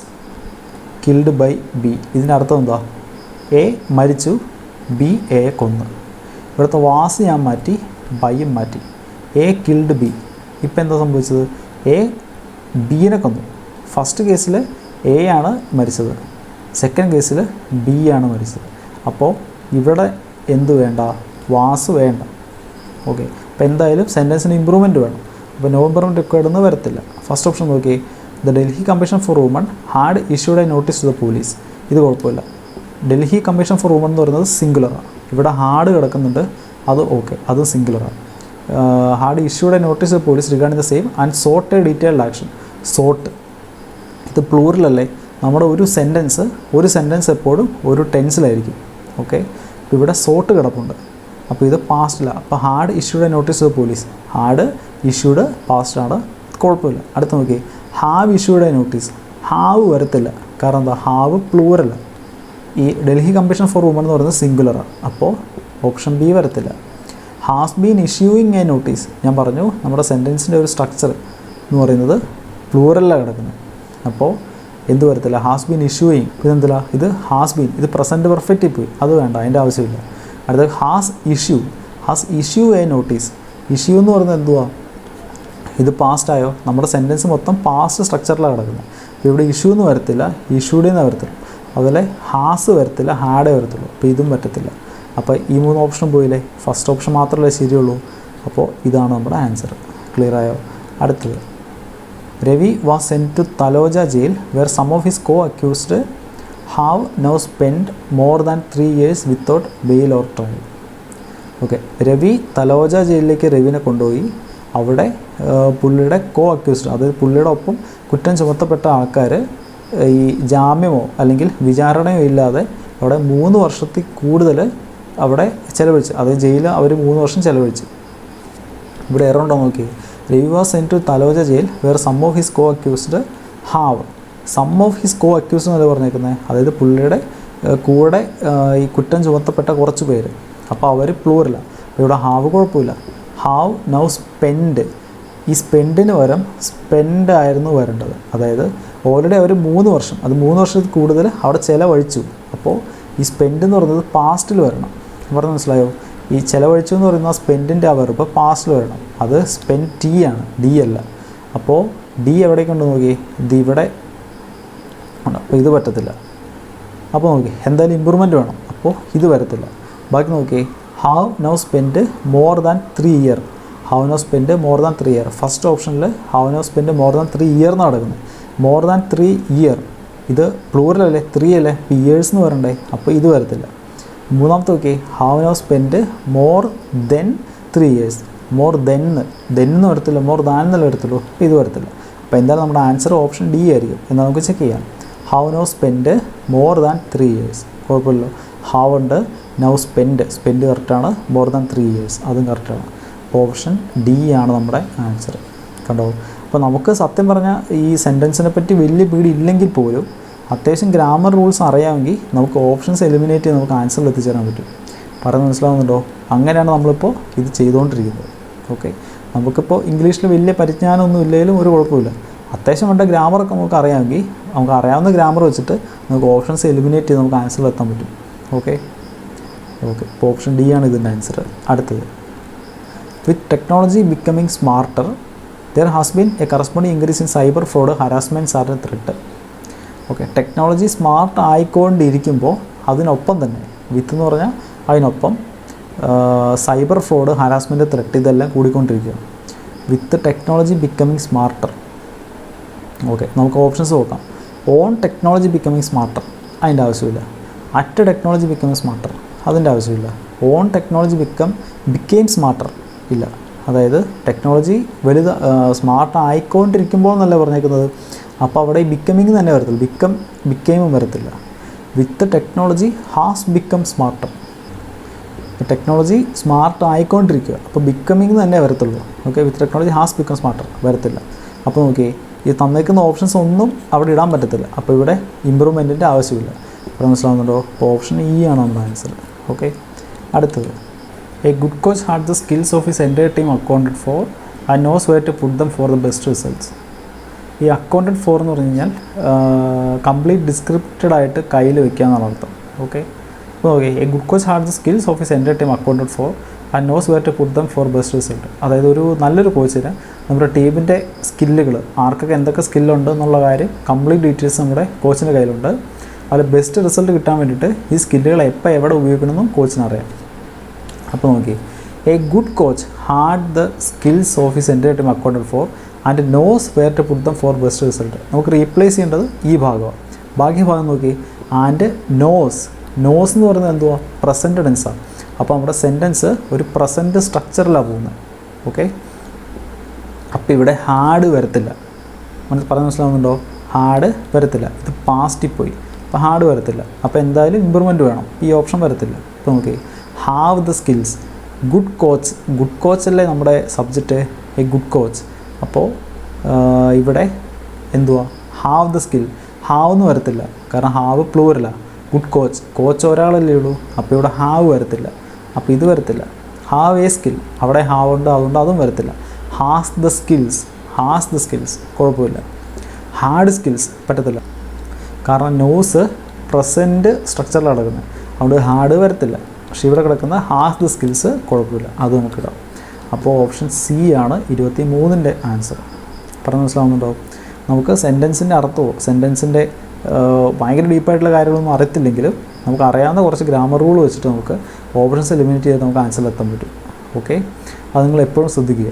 killed by B. ഇതിൻ്റെ അർത്ഥം എന്താ? എ മരിച്ചു, ബി എയെ കൊന്നു. ഇവിടുത്തെ വാസ് ഞാൻ മാറ്റി, ബൈയും മാറ്റി. A killed B. ഇപ്പം എന്താ സംഭവിച്ചത്? എ ബീനെ കൊന്നു. ഫസ്റ്റ് കേസിൽ എ ആണ് മരിച്ചത്, സെക്കൻഡ് കേസിൽ ബി ആണ് മരിച്ചത്. അപ്പോൾ ഇവിടെ എന്ത് വേണ്ട? വാസ് വേണ്ട. ഓക്കെ, അപ്പോൾ എന്തായാലും സെൻറ്റൻസിന് ഇമ്പ്രൂവ്മെൻറ്റ് വേണം. അപ്പോൾ നോ ഇമ്പ്രൂവ്മെൻറ്റ് റിക്വയർഡ് എന്ന് വരത്തില്ല. ഫസ്റ്റ് ഓപ്ഷൻ നോക്കി. The Delhi commission for Women had issued a notice to the police. ഇത് കുഴപ്പമില്ല. ഡൽഹി കമ്മീഷൻ ഫോർ വുമൺ എന്ന് പറയുന്നത് സിംഗുലറാണ്. ഇവിടെ ഹാഡ് കിടക്കുന്നുണ്ട്, അത് ഓക്കെ, അത് സിംഗുലറാണ്. Had issued a notice to police regarding the same and sought a detailed action. Sought ഇത് പ്ലൂറലല്ലേ. നമ്മുടെ ഒരു സെൻറ്റൻസ് എപ്പോഴും ഒരു ടെൻസിലായിരിക്കും. ഓക്കെ, ഇവിടെ സോട്ട് കിടപ്പുണ്ട്. അപ്പോൾ ഇത് പാസ്റ്റിലാണ്. അപ്പോൾ had issued a notice to police. Had issued പാസ്റ്റാണ്, കുഴപ്പമില്ല. അടുത്ത് നോക്കി. Have issued a notice. Have വരത്തില്ല. കാരണം എന്താ? ഹാവ് പ്ലൂറല്ല. ഈ ഡൽഹി കമ്മീഷൻ ഫോർ വുമൺ എന്ന് പറയുന്നത് സിംഗുലറാണ്. അപ്പോൾ ഓപ്ഷൻ ബി വരത്തില്ല. Has been issuing a notice. ഞാൻ പറഞ്ഞു നമ്മുടെ സെൻറ്റൻസിൻ്റെ ഒരു സ്ട്രക്ചർ എന്ന് പറയുന്നത് പ്ലൂറലാണ് കിടക്കുന്നത്. അപ്പോൾ എന്ത് വരത്തില്ല? Has been issuing. ഇതെന്തില്ല? ഇത് ഹാസ് ബീൻ. ഇത് പ്രസൻറ്റ് പെർഫെക്റ്റിൽ പോയി, അത് വേണ്ട, അതിൻ്റെ ആവശ്യമില്ല. അടുത്തത് has issue a notice. Issue എന്ന് പറയുന്നത് എന്തുവാ? ഇത് പാസ്റ്റായോ? നമ്മുടെ സെൻറ്റൻസ് മൊത്തം പാസ്റ്റ് സ്ട്രക്ചറിലാണ് കിടക്കുന്നത്. ഇവിടെ ഇഷ്യൂ എന്ന് വരത്തില്ല, ഇഷ്യൂഡ് എന്ന് വരത്തില്ല. അതുപോലെ ഹാസ് വരത്തില്ല, ഹാഡേ വരത്തുള്ളൂ. അപ്പോൾ ഇതും പറ്റത്തില്ല. അപ്പോൾ ഈ 3 ഓപ്ഷൻ പോയില്ലേ. ഫസ്റ്റ് ഓപ്ഷൻ മാത്രമല്ലേ ശരിയുള്ളൂ. അപ്പോൾ ഇതാണ് നമ്മുടെ ആൻസർ. ക്ലിയർ ആയോ? അടുത്തത്. Ravi was sent to Taloja jail where some of his co-accused have now spend more than 3 years without bail or trial. Okay, Ravi Taloja ജയിലിലേക്ക് രവിനെ കൊണ്ടുപോയി. അവിടെ പുള്ളിയുടെ co-accused, അതായത് പുള്ളിയുടെ ഒപ്പം കുറ്റം ചുമത്തപ്പെട്ട ആൾക്കാർ ഈ ജാമ്യമോ അല്ലെങ്കിൽ വിചാരണയോ ഇല്ലാതെ അവിടെ 3 വർഷത്തിൽ കൂടുതൽ അവിടെ ചിലവഴിച്ചു. അതായത് ജയിലിൽ അവർ 3 വർഷം ചിലവഴിച്ചു. ഇവിടെ എറൗണ്ടോ നോക്കി. Ravi was sent to Taloja jail where some of his co-accused have. Some of his co-accused എന്നല്ലേ പറഞ്ഞേക്കുന്നത്. അതായത് പുള്ളിയുടെ കൂടെ ഈ കുറ്റം ചുമത്തപ്പെട്ട കുറച്ച് പേര്. അപ്പോൾ അവർ പ്ലൂറലാണ്. അപ്പോൾ ഇവിടെ ഹാവ് കുഴപ്പമില്ല. Have now spend. ഈ സ്പെൻഡിന് പകരം സ്പെൻഡ് ആയിരുന്നു വരേണ്ടത്. അതായത് ഓൾറെഡി അവർ 3 വർഷം, അത് 3 വർഷത്തിൽ കൂടുതൽ അവിടെ ചിലവഴിച്ചു. അപ്പോൾ ഈ സ്പെൻഡ് എന്ന് പറയുന്നത് പാസ്റ്റിൽ വരണം. പറഞ്ഞ് മനസ്സിലായോ? ഈ ചിലവഴിച്ചു എന്ന് പറയുന്ന സ്പെൻഡിൻ്റെ ആ വെർബ് പാസ്റ്റിൽ വരണം. അത് സ്പെൻഡ് ടി ആണ്, ഡി അല്ല. അപ്പോൾ ഡി എവിടേക്ക് ഉണ്ട് നോക്കി. ഇത് ഇവിടെ ഉണ്ട്. അപ്പോൾ ഇത് പറ്റത്തില്ല. അപ്പോൾ നോക്കി, എന്തായാലും ഇമ്പ്രൂവ്മെൻറ്റ് വേണം. അപ്പോൾ ഇത് വരത്തില്ല. ബാക്കി നോക്കി. Have now spend more than 3 year. Have now spend more than 3 year. First ഓപ്ഷനിൽ have now spend more than 3 year എന്നാണ് നടക്കുന്നത്. മോർ ദാൻ 3 year ഇത് പ്ലൂറലല്ലേ, 3 അല്ലേ, ഇയേഴ്സ് എന്ന് പറയണ്ടേ. അപ്പോൾ ഇത് വരത്തില്ല. മൂന്നാമത്തെ നോക്കി. Have now spend more then 3 years. More then എന്ന് വരത്തില്ല, മോർ ദാൻ എന്നല്ലേ വരത്തുള്ളൂ. അപ്പോൾ ഇത് വരത്തില്ല. അപ്പോൾ എന്തായാലും നമ്മുടെ ആൻസർ ഓപ്ഷൻ ഡി ആയിരിക്കും. എന്നാൽ നമുക്ക് ചെക്ക് ചെയ്യാം. How no spend more than 3 years. കുഴപ്പമില്ലല്ലോ. ഹൗ ഉണ്ട്, നൗ സ്പെൻഡ് കറക്റ്റാണ്, മോർ ദാൻ 3 years അതും കറക്റ്റാണ്. ഓപ്ഷൻ ഡി ആണ് നമ്മുടെ ആൻസർ. കണ്ടോ? അപ്പോൾ നമുക്ക് സത്യം പറഞ്ഞാൽ ഈ സെൻറ്റൻസിനെ പറ്റി വലിയ പേടി ഇല്ലെങ്കിൽ പോലും അത്യാവശ്യം ഗ്രാമർ റൂൾസ് അറിയാമെങ്കിൽ നമുക്ക് ഓപ്ഷൻസ് എലിമിനേറ്റ് ചെയ്ത് നമുക്ക് ആൻസറിൽ എത്തിച്ചേരാൻ പറ്റും. പറയുന്നത് മനസ്സിലാവുന്നുണ്ടോ? അങ്ങനെയാണ് നമ്മളിപ്പോൾ ഇത് ചെയ്തുകൊണ്ടിരിക്കുന്നത്. ഓക്കെ, നമുക്കിപ്പോൾ ഇംഗ്ലീഷിൽ വലിയ പരിജ്ഞാനമൊന്നും ഇല്ലെങ്കിലും ഒരു കുഴപ്പമില്ല. അത്യാവശ്യം വേണ്ട ഗ്രാമറൊക്കെ നമുക്ക് അറിയാമെങ്കിൽ നമുക്ക് അറിയാവുന്ന ഗ്രാമർ വെച്ചിട്ട് നമുക്ക് ഓപ്ഷൻസ് എലിമിനേറ്റ് ചെയ്ത് നമുക്ക് ആൻസറിൽ എത്താൻ പറ്റും. ഓക്കെ, അപ്പോൾ ഓപ്ഷൻ ഡി ആണ് ഇതിൻ്റെ ആൻസർ. അടുത്തത്, വിത്ത് technology becoming smarter there has been a corresponding increase in cyber fraud, harassments are a threat. Okay, technology smart ആയിക്കൊണ്ടിരിക്കുമ്പോൾ അതിനൊപ്പം തന്നെ, വിത്ത് എന്ന് പറഞ്ഞാൽ അതിനൊപ്പം സൈബർ ഫ്രോഡ്, ഹരാസ്മെൻറ്റ്, ത്രെട്ട് ഇതെല്ലാം കൂടിക്കൊണ്ടിരിക്കുക. With technology becoming smarter. Okay, നമുക്ക് ഓപ്ഷൻസ് നോക്കാം. ഓൺ ടെക്നോളജി ബിക്കമിങ് സ്മാർട്ടർ അതിൻ്റെ ആവശ്യമില്ല. അറ്റ് ടെക്നോളജി ബിക്കമിങ് സ്മാർട്ടർ അതിൻ്റെ ആവശ്യമില്ല. ഓൺ ടെക്നോളജി ബിക്കെയിം സ്മാർട്ടർ ഇല്ല. അതായത് ടെക്നോളജി സ്മാർട്ട് ആയിക്കൊണ്ടിരിക്കുമ്പോൾ എന്നല്ല പറഞ്ഞേക്കുന്നത്. അപ്പോൾ അവിടെ ഈ ബിക്കമിങ് തന്നെ വരത്തില്ല, ബിക്കെയിമും വരത്തില്ല. With technology has become smarter. Technology smart ആയിക്കൊണ്ടിരിക്കുക, അപ്പോൾ ബിക്കമിങ് തന്നെ വരത്തുള്ളൂ. Okay, with technology has become smarter വരത്തില്ല. അപ്പോൾ നോക്കി, ഈ തന്നേക്കുന്ന ഓപ്ഷൻസ് ഒന്നും അവിടെ ഇടാൻ പറ്റത്തില്ല. അപ്പോൾ ഇവിടെ ഇമ്പ്രൂവ്മെൻറ്റിൻ്റെ ആവശ്യമില്ല. അപ്പോൾ മനസ്സിലാവുന്നുണ്ടോ? അപ്പോൾ ഓപ്ഷൻ ഇ ആണ് നമ്മുടെ ആൻസർ. ഓക്കെ, അടുത്തത്, a good coach had the skills of his entire team accounted for and knows where to put them for the best results. ഈ അക്കൗണ്ടഡ് ഫോർ എന്ന് പറഞ്ഞു കഴിഞ്ഞാൽ കംപ്ലീറ്റ് ഡിസ്ക്രിപ്റ്റഡ് ആയിട്ട് കയ്യിൽ വെക്കുക എന്നാണ് അർത്ഥം. ഓക്കെ, അപ്പോൾ okay, a good coach had the skills of his entire team accounted for and knows where to put them for best result. അതായത് ഒരു നല്ലൊരു കോച്ചിന് നമ്മുടെ ടീമിൻ്റെ സ്കില്ലുകൾ, ആർക്കൊക്കെ എന്തൊക്കെ സ്കില്ലുണ്ട് എന്നുള്ള കാര്യം കംപ്ലീറ്റ് ഡീറ്റെയിൽസ് നമ്മുടെ കോച്ചിൻ്റെ കയ്യിലുണ്ട്. അതിൽ ബെസ്റ്റ് റിസൾട്ട് കിട്ടാൻ വേണ്ടിയിട്ട് ഈ സ്കില്ലുകൾ എപ്പോൾ എവിടെ ഉപയോഗിക്കണമെന്നും കോച്ചിനറിയാം. അപ്പോൾ നോക്കി, a good coach had the skills of his entire team accounted for and knows where to put them for best result. നമുക്ക് റീപ്ലേസ് ചെയ്യേണ്ടത് ഈ ഭാഗമാണ്. ബാക്കി ഭാഗം നോക്കി, ആൻഡ് നോസ് എന്ന് പറയുന്നത് എന്തുവാ? പ്രസൻറ്റ് ടെൻസാണ്. അപ്പോൾ നമ്മുടെ സെൻറ്റൻസ് ഒരു പ്രസൻറ്റ് സ്ട്രക്ചറിലാണ് പോകുന്നത്. ഓക്കെ, അപ്പോൾ ഇവിടെ ഹാഡ് വരത്തില്ല. പറഞ്ഞ് മനസ്സിലാവുന്നുണ്ടോ? ഹാഡ് വരത്തില്ല. ഇത് പാസ്റ്റിൽ പോയി, അപ്പോൾ ഹാഡ് വരത്തില്ല. അപ്പോൾ എന്തായാലും ഇമ്പ്രൂവ്മെൻറ്റ് വേണം. ഈ ഓപ്ഷൻ വരത്തില്ല. അപ്പോൾ നോക്കി, have the skills. Good coach അല്ലേ നമ്മുടെ സബ്ജക്റ്റ്, എ ഗുഡ് കോച്ച്. അപ്പോൾ ഇവിടെ എന്തുവാ? Have the skill. ഹാവ് എന്ന് വരത്തില്ല, കാരണം ഹാവ് പ്ലൂറല്ല. ഗുഡ് കോച്ച് ഒരാളല്ലേ ഉള്ളൂ. അപ്പോൾ ഇവിടെ ഹാവ് വരത്തില്ല. അപ്പോൾ ഇത് വരത്തില്ല. ഹാവ് എ സ്കിൽ, അവിടെ ഹാവ് ഉണ്ട്, അതുകൊണ്ട് അതും വരത്തില്ല. ഹാസ് ദ സ്കിൽസ് കുഴപ്പമില്ല. ഹാഡ് സ്കിൽസ് പറ്റത്തില്ല, കാരണം നോസ് പ്രസൻറ്റ് സ്ട്രക്ചറിലാണ് കിടക്കുന്നത്, അതുകൊണ്ട് ഹാഡ് വരത്തില്ല. പക്ഷേ ഇവിടെ കിടക്കുന്ന ഹാസ് ദ സ്കിൽസ് കുഴപ്പമില്ല, അത് നമുക്കിടാം. അപ്പോൾ ഓപ്ഷൻ സി ആണ് 23ൻ്റെ ആൻസർ. പറഞ്ഞ് മനസ്സിലാവുന്നുണ്ടോ? നമുക്ക് സെൻറ്റൻസിൻ്റെ അർത്ഥമോ സെൻറ്റൻസിൻ്റെ ഭയങ്കര ഡീപ്പായിട്ടുള്ള കാര്യങ്ങളൊന്നും അറിയത്തില്ലെങ്കിലും നമുക്ക് അറിയാവുന്ന കുറച്ച് ഗ്രാമർ റൂൾ വെച്ചിട്ട് നമുക്ക് ഓപ്ഷൻസ് എലിമിനേറ്റ് ചെയ്ത് നമുക്ക് ആൻസറിൽ എത്താൻ പറ്റും. ഓക്കെ, അത് നിങ്ങൾ എപ്പോഴും ശ്രദ്ധിക്കുക.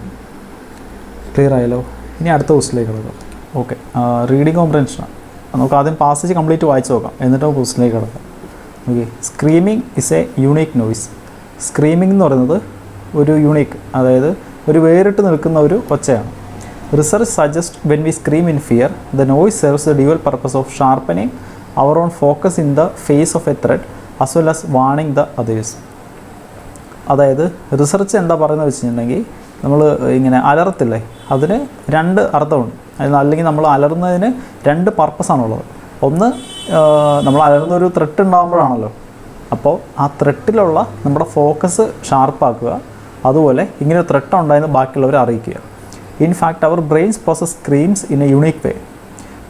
ക്ലിയർ ആയല്ലോ? ഇനി അടുത്ത ക്വസ്റ്റിലേക്ക് കിടക്കാം. ഓക്കെ, റീഡിങ് കോംപ്രഹെൻഷനാണ്. നമുക്ക് ആദ്യം പാസേജ് കംപ്ലീറ്റ് വായിച്ച് നോക്കാം, എന്നിട്ട് നമുക്ക് ക്വസ്റ്റിലേക്ക് കിടക്കാം. Okay, screaming is a unique noise. Screaming എന്ന് പറയുന്നത് ഒരു യൂണീക്ക്, അതായത് ഒരു വേറിട്ട് നിൽക്കുന്ന ഒരു ഒച്ചയാണ്. Research suggest when we scream in fear the noise serves the dual purpose of sharpening our own focus in the face of a threat as well as warning the others. അതായത് research എന്താ പറയുന്നത് വെച്ചിട്ടുണ്ടെങ്കിൽ, നമ്മൾ ഇങ്ങനെ അലർത്തില്ലേ, അതിന് 2 അർത്ഥമുണ്ട്. അല്ലെങ്കിൽ നമ്മൾ അലർന്നതിന് 2 പർപ്പസാണുള്ളത്. ഒന്ന്, നമ്മൾ അലർന്നൊരു ത്രെട്ട് ഉണ്ടാകുമ്പോഴാണല്ലോ, അപ്പോൾ ആ ത്രെട്ടിലുള്ള നമ്മുടെ ഫോക്കസ് ഷാർപ്പാക്കുക. അതുപോലെ ഇങ്ങനെ ത്രെട്ട് ഉണ്ടായെന്ന് ബാക്കിയുള്ളവരെ അറിയിക്കുക. In fact our brains process screams in a unique way.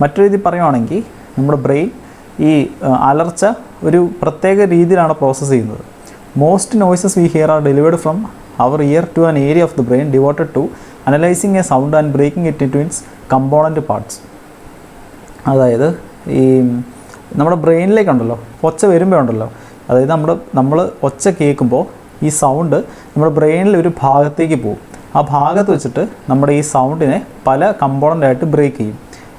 മറ്റൊരു രീതി പറയുവാണെങ്കിൽ നമ്മുടെ ബ്രെയിൻ ഈ അലർച്ച ഒരു പ്രത്യേക രീതിയിലാണ് പ്രോസസ്സ് ചെയ്യുന്നത്. Most noises we hear are delivered from our ear to an area of the brain devoted to analysing a sound and breaking it into its component parts. അതായത് ഈ നമ്മുടെ ബ്രെയിനിലേക്കുണ്ടല്ലോ ഒച്ച വരുമ്പോഴുണ്ടല്ലോ, അതായത് നമ്മൾ ഒച്ച കേൾക്കുമ്പോൾ ഈ സൗണ്ട് നമ്മുടെ ബ്രെയിനിൽ ഒരു ഭാഗത്തേക്ക് പോകും. ആ ഭാഗത്ത് വെച്ചിട്ട് നമ്മുടെ ഈ സൗണ്ടിനെ പല കമ്പോണൻ്റായിട്ട് ബ്രേക്ക് ചെയ്യും.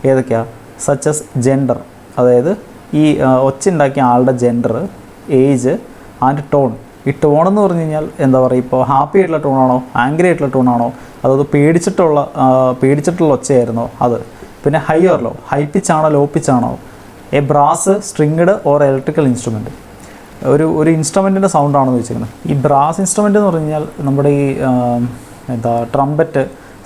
ഏതൊക്കെയാണ്? സച്ചസ് ജെൻഡർ, അതായത് ഈ ഒച്ച ഉണ്ടാക്കിയ ആളുടെ ജെൻഡർ, ഏജ് ആൻഡ് ടോൺ. ഈ ടോൺ എന്ന് പറഞ്ഞു കഴിഞ്ഞാൽ എന്താ പറയുക, ഇപ്പോൾ ഹാപ്പി ആയിട്ടുള്ള ടോണാണോ, ആംഗ്രി ആയിട്ടുള്ള ടോണാണോ, അതത് പേടിച്ചിട്ടുള്ള ഒച്ചയായിരുന്നോ അത്. പിന്നെ ഹൈ ഓർ ലോ, ഹൈ പിച്ചാണോ ലോ പിച്ചാണോ. A brass, stringed or electrical instrument, ഒരു ഇൻസ്ട്രുമെൻറ്റിൻ്റെ സൗണ്ടാണെന്ന് വെച്ചിരിക്കുന്നത്. ഈ ബ്രാസ് ഇൻസ്ട്രുമെൻ്റ് എന്ന് പറഞ്ഞു കഴിഞ്ഞാൽ നമ്മുടെ ഈ ട്രംപറ്റ്,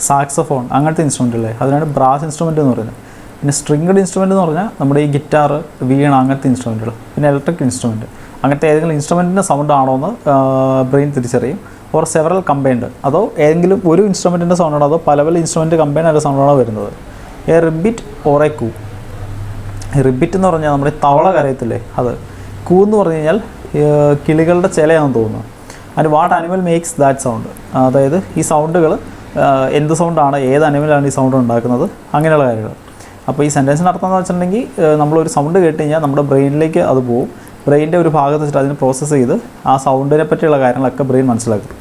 സാക്സഫോൺ അങ്ങനത്തെ ഇൻസ്ട്രുമെൻറ്റുകളെ അതിനാണ് ബ്രാസ് ഇൻസ്ട്രുമെൻ്റ് എന്ന് പറയുന്നത്. പിന്നെ സ്ട്രിങ്ഡ് ഇൻസ്ട്രുമെൻ്റ് എന്ന് പറഞ്ഞാൽ നമ്മുടെ ഈ ഗിറ്റാർ, വീണ അങ്ങനത്തെ ഇൻസ്ട്രുമെൻറ്റുകൾ. പിന്നെ ഇലക്ട്രിക് ഇൻസ്ട്രുമെൻറ്റ്, അങ്ങനത്തെ ഏതെങ്കിലും ഇൻസ്ട്രുമെൻറ്റിൻ്റെ സൗണ്ട് ആണോ എന്ന് ബ്രെയിൻ തിരിച്ചറിയും. ഓർ സെവറൽ കമ്പൈൻഡ്, അതോ ഏതെങ്കിലും ഒരു ഇൻസ്ട്രുമെൻറ്റിൻ്റെ സൗണ്ടാണോ അതോ പല ഇൻസ്ട്രുമെൻറ്റ് കമ്പൈൻ ആയിട്ട് സൗണ്ടാണോ വരുന്നത്. എ റിബിറ്റ് ഓർ എ കൂ. റിബിറ്റ് എന്ന് പറഞ്ഞാൽ നമ്മുടെ തവള കരയത്തില്ലേ അത്. കൂ എന്ന് പറഞ്ഞു കഴിഞ്ഞാൽ കിളികളുടെ ചിലയാണെന്ന് തോന്നുന്നു. And what animal makes that sound, അതായത് ഈ സൗണ്ടുകൾ എന്ത് സൗണ്ടാണ്, ഏത് അനിമലാണ് ഈ സൗണ്ട് ഉണ്ടാക്കുന്നത്, അങ്ങനെയുള്ള കാര്യങ്ങൾ. അപ്പോൾ ഈ സെൻറ്റൻസിന് അർത്ഥം എന്ന് വെച്ചിട്ടുണ്ടെങ്കിൽ നമ്മളൊരു സൗണ്ട് കേട്ട് കഴിഞ്ഞാൽ നമ്മുടെ ബ്രെയിനിലേക്ക് അത് പോകും. ബ്രെയിനിൻ്റെ ഒരു ഭാഗത്ത് വെച്ചിട്ട് അതിനെ പ്രോസസ്സ് ചെയ്ത് ആ സൗണ്ടിനെ പറ്റിയുള്ള കാര്യങ്ങളൊക്കെ ബ്രെയിൻ മനസ്സിലാക്കും.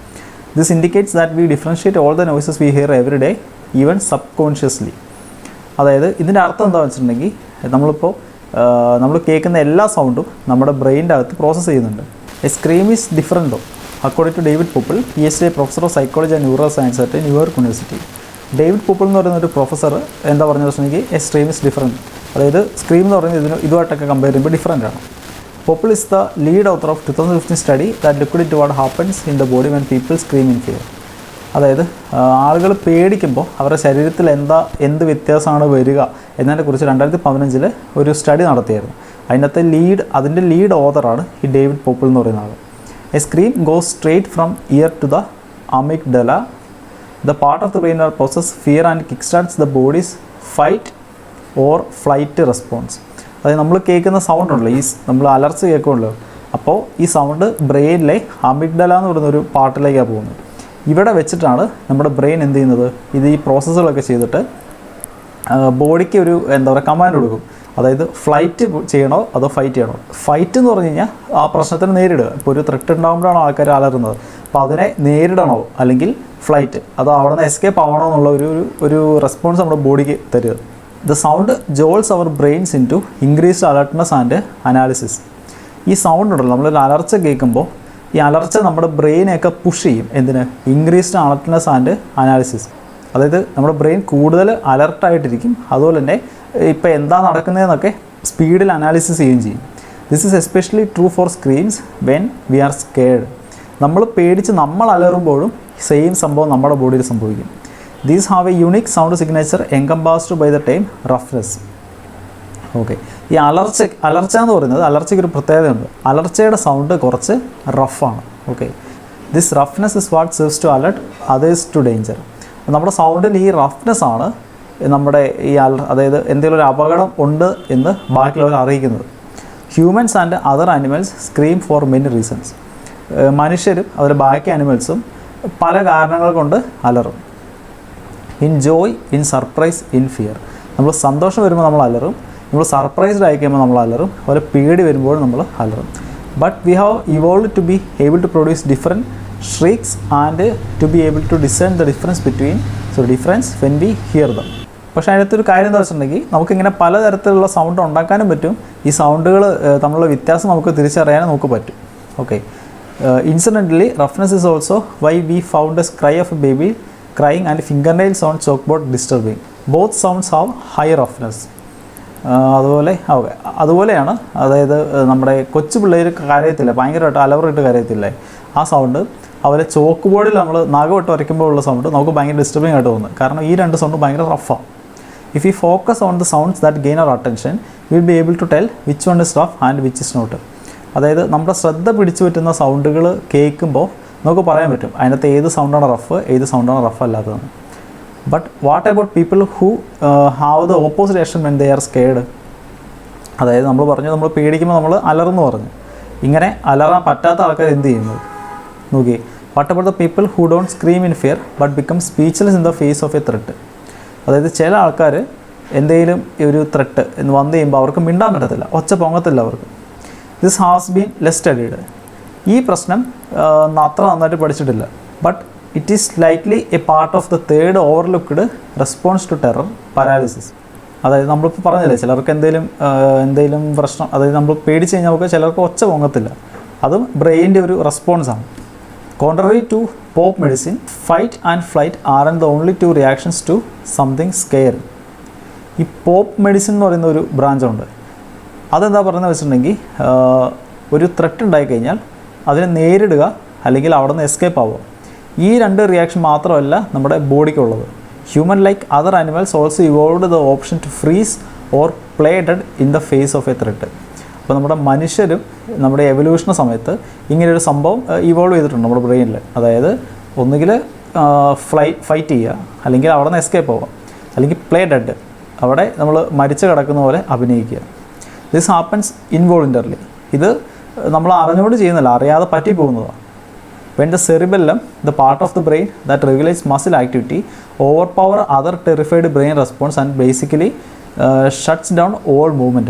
This indicates that we differentiate all the noises we hear every day even subconsciously. അതായത് ഇതിൻ്റെ അർത്ഥം എന്താണെന്ന് വെച്ചിട്ടുണ്ടെങ്കിൽ നമ്മൾ കേൾക്കുന്ന എല്ലാ സൗണ്ടും നമ്മുടെ ബ്രെയിനിൻ്റെ അകത്ത് പ്രോസസ്സ് ചെയ്യുന്നുണ്ട്. A scream is different according to David Poeppel, PhD professor of psychology and neuroscience at New York university. David Poeppel എന്ന് പറയുന്ന ഒരു പ്രൊഫസർ എന്താ പറഞ്ഞതെന്ന് വെച്ചിട്ടുണ്ടെങ്കിൽ എ സ്ക്രീം ഈസ് ഡിഫറൻറ്റ്, അതായത് സ്ക്രീം എന്ന് പറയുന്നത് ഇതുമായിട്ടൊക്കെ കമ്പയർ ചെയ്യുമ്പോൾ ഡിഫറൻ്റ് ആണ്. Popple is the lead author of 2015 study that looked into what happens in the body when people scream in fear. അതായത് ആളുകൾ പേടിക്കുമ്പോൾ അവരുടെ ശരീരത്തിൽ എന്ത് വ്യത്യാസമാണ് വരിക എന്നതിനെക്കുറിച്ച് 2015 ഒരു സ്റ്റഡി നടത്തിയായിരുന്നു. അതിൻ്റെ ലീഡ് ഓതറാണ് ഈ ഡേവിഡ് പോപ്പിൾ എന്ന് പറയുന്ന ആൾ. A scream goes straight from ear to the amygdala, the part of the brain that processes fear and kickstarts the body's fight or flight response. അതായത് നമ്മൾ കേൾക്കുന്ന സൗണ്ട് ഉണ്ടല്ലോ, നമ്മൾ അലർച്ച കേൾക്കുമല്ലോ, അപ്പോൾ ഈ സൗണ്ട് ബ്രെയിനിലെ അമിഗ്ഡല എന്ന് പറയുന്നൊരു പാർട്ടിലേക്കാണ് പോകുന്നത്. ഇവിടെ വെച്ചിട്ടാണ് നമ്മുടെ ബ്രെയിൻ എന്ത് ചെയ്യുന്നത്, ഇത് ഈ പ്രോസസ്സുകളൊക്കെ ചെയ്തിട്ട് ബോഡിക്ക് ഒരു കമാൻഡ് കൊടുക്കും. അതായത് ഫ്ലൈറ്റ് ചെയ്യണോ അതോ ഫൈറ്റ് ചെയ്യണോ. ഫൈറ്റ് എന്ന് പറഞ്ഞു കഴിഞ്ഞാൽ ആ പ്രശ്നത്തിന് നേരിടുക. ഇപ്പോൾ ഒരു ത്രെട്ട് ഉണ്ടാകുമ്പോഴാണ് ആൾക്കാർ അലറുന്നത്, അപ്പോൾ അതിനെ നേരിടണോ അല്ലെങ്കിൽ ഫ്ലൈറ്റ്, അതോ അവിടെ നിന്ന് എസ്കേപ്പ് ആവണോ എന്നുള്ള ഒരു റെസ്പോൺസ് നമ്മുടെ ബോഡിക്ക് തരിക. The sound jolts our brains into increased alertness and analysis. ഈ സൗണ്ട് ഉണ്ടല്ലോ, നമ്മളൊരു അലർച്ച കേൾക്കുമ്പോൾ ഈ അലർച്ച നമ്മുടെ ബ്രെയിനെയൊക്കെ പുഷ് ചെയ്യും. എന്തിന്? Increased alertness and analysis. അതായത് നമ്മുടെ ബ്രെയിൻ കൂടുതൽ അലർട്ടായിട്ടിരിക്കും, അതുപോലെ തന്നെ ഇപ്പോൾ എന്താ നടക്കുന്നതെന്നൊക്കെ സ്പീഡിൽ അനാലിസിസ് ചെയ്യുകയും ചെയ്യും. This is especially true for screams when we are scared. നമ്മൾ പേടിച്ച് നമ്മൾ അലറുമ്പോഴും സെയിം സംഭവം നമ്മുടെ ബോഡിയിൽ സംഭവിക്കും. These have a unique sound signature encompassed by the term roughness. Okay, ഈ അലർച്ച എന്ന് പറയുന്നത്, അലർച്ചയ്ക്ക് ഒരു പ്രത്യേകതയുണ്ട്. അലർച്ചയുടെ സൗണ്ട് കുറച്ച് റഫാണ്. Okay, this roughness is what serves to alert others to danger. നമ്മുടെ സൗണ്ടിൽ ഈ റഫ്നെസ് ആണ് നമ്മുടെ അതായത് എന്തെങ്കിലും ഒരു അപകടം ഉണ്ട് എന്ന് ബാക്കിയുള്ളവർ അറിയിക്കുന്നത്. Humans and other animals scream for many reasons. മനുഷ്യരും അതുപോലെ ബാക്കി ആനിമൽസും പല കാരണങ്ങൾ കൊണ്ട് അലറും. In joy, in surprise, in fear. നമ്മൾ സന്തോഷം വരുമ്പോൾ നമ്മൾ അലറും, നമ്മൾ സർപ്രൈസ്ഡ് ആയി കഴിയുമ്പോൾ നമ്മൾ അലറും, അതുപോലെ പേടി വരുമ്പോൾ നമ്മൾ അലറും. But we have evolve to be able to produce different shrieks and to be able to discern the difference when we hear them. പക്ഷേ അതിനകത്തൊരു കാര്യം എന്താ വെച്ചിട്ടുണ്ടെങ്കിൽ നമുക്കിങ്ങനെ പലതരത്തിലുള്ള സൗണ്ട് ഉണ്ടാക്കാനും പറ്റും. ഈ സൗണ്ടുകൾ തമ്മിലുള്ള വ്യത്യാസം നമുക്ക് തിരിച്ചറിയാനും നമുക്ക് പറ്റും. Okay, incidentally roughness is also why we found a cry of a baby crying and fingernails on chalkboard disturbing. Both sounds have high roughness. അതുപോലെയാണ്, അതായത് നമ്മുടെ കൊച്ചു പിള്ളേർ കരയത്തില്ല, ഭയങ്കരമായിട്ട് അലവറിട്ട് കരയത്തില്ലേ, ആ സൗണ്ട് അതുപോലെ ചോക്ക് ബോർഡിൽ നമ്മൾ നഖമിട്ട് വരയ്ക്കുമ്പോൾ ഉള്ള സൗണ്ട് നമുക്ക് ഭയങ്കര ഡിസ്റ്റർബിംഗ് ആയിട്ട് തോന്നും. കാരണം ഈ രണ്ട് സൗണ്ടും ഭയങ്കര റഫാണ്. If you focus on the sounds that gain our attention will be able to tell which one is rough and which is not. അതായത് നമ്മുടെ ശ്രദ്ധ പിടിച്ചു പറ്റുന്ന സൗണ്ടുകൾ കേൾക്കുമ്പോൾ നമുക്ക് പറയാൻ പറ്റും അതിനകത്ത് ഏത് സൗണ്ടാണ് റഫ്, ഏത് സൗണ്ടാണ് റഫ് അല്ലാത്തതെന്ന്. But what about people who have the opposite action when they are scared. അതായത് നമ്മൾ പേടിക്കുമ്പോൾ നമ്മൾ അലർന്ന് പറഞ്ഞു. ഇങ്ങനെ അലറാൻ പറ്റാത്ത ആൾക്കാർ എന്ത് ചെയ്യുന്നത് നോക്കി. What about the people who don't scream in fear but become speechless in the face of a threat. അതായത് ചില ആൾക്കാർ എന്തെങ്കിലും ഒരു ത്രെട്ട് എന്ന് വന്നു കഴിയുമ്പോൾ അവർക്ക് മിണ്ടാൻ പറ്റത്തില്ല, ഒച്ച പൊങ്ങത്തില്ല അവർക്ക്. This has been less studied. ഈ പ്രശ്നം അത്ര നന്നായിട്ട് പഠിച്ചിട്ടില്ല. But it is likely a part of the third overlooked response to terror paralysis. അതായത് നമ്മളിപ്പോൾ പറഞ്ഞില്ലേ ചിലർക്ക് എന്തെങ്കിലും പ്രശ്നം, അതായത് നമ്മൾ പേടിച്ച് കഴിഞ്ഞാൽ നമുക്ക് ചിലർക്ക് ഒച്ച പൊങ്ങത്തില്ല, അതും ബ്രെയിനിൻ്റെ ഒരു റെസ്പോൺസാണ്. Contrary to pop medicine, fight and flight are the only two reactions to something scare. ഈ പോപ്പ് മെഡിസിൻ എന്ന് പറയുന്ന ഒരു ബ്രാഞ്ചുണ്ട്. അതെന്താ പറയുന്നത് വെച്ചിട്ടുണ്ടെങ്കിൽ ഒരു ത്രെട്ട് ഉണ്ടായിക്കഴിഞ്ഞാൽ അതിനെ നേരിടുക അല്ലെങ്കിൽ അവിടെ നിന്ന് എസ്കേപ്പ് ആവുക. ഈ രണ്ട് റിയാക്ഷൻ മാത്രമല്ല നമ്മുടെ ബോഡിക്കുള്ളത്. Human like other animals also evolved the option to freeze or play dead in the face of a threat. അപ്പോൾ നമ്മുടെ മനുഷ്യരും നമ്മുടെ എവല്യൂഷന് സമയത്ത് ഇങ്ങനെയൊരു സംഭവം ഇവോൾവ് ചെയ്തിട്ടുണ്ട് നമ്മുടെ ബ്രെയിനിൽ. അതായത് ഒന്നുകിൽ ഫൈറ്റ് ചെയ്യുക, അല്ലെങ്കിൽ അവിടെ നിന്ന് എസ്കേപ്പ് ആവുക, അല്ലെങ്കിൽ പ്ലേ ഡെഡ്, അവിടെ നമ്മൾ മരിച്ചു കിടക്കുന്ന പോലെ അഭിനയിക്കുക. This happens ഇൻവോളണ്ടറിലി. ഇത് നമ്മൾ അറിഞ്ഞുകൊണ്ട് ചെയ്യുന്നില്ല, അറിയാതെ പറ്റിപ്പോകുന്നതാണ്. When the cerebellum, the part of the brain that regulates muscle activity, overpower other terrified brain response and basically shuts down all movement.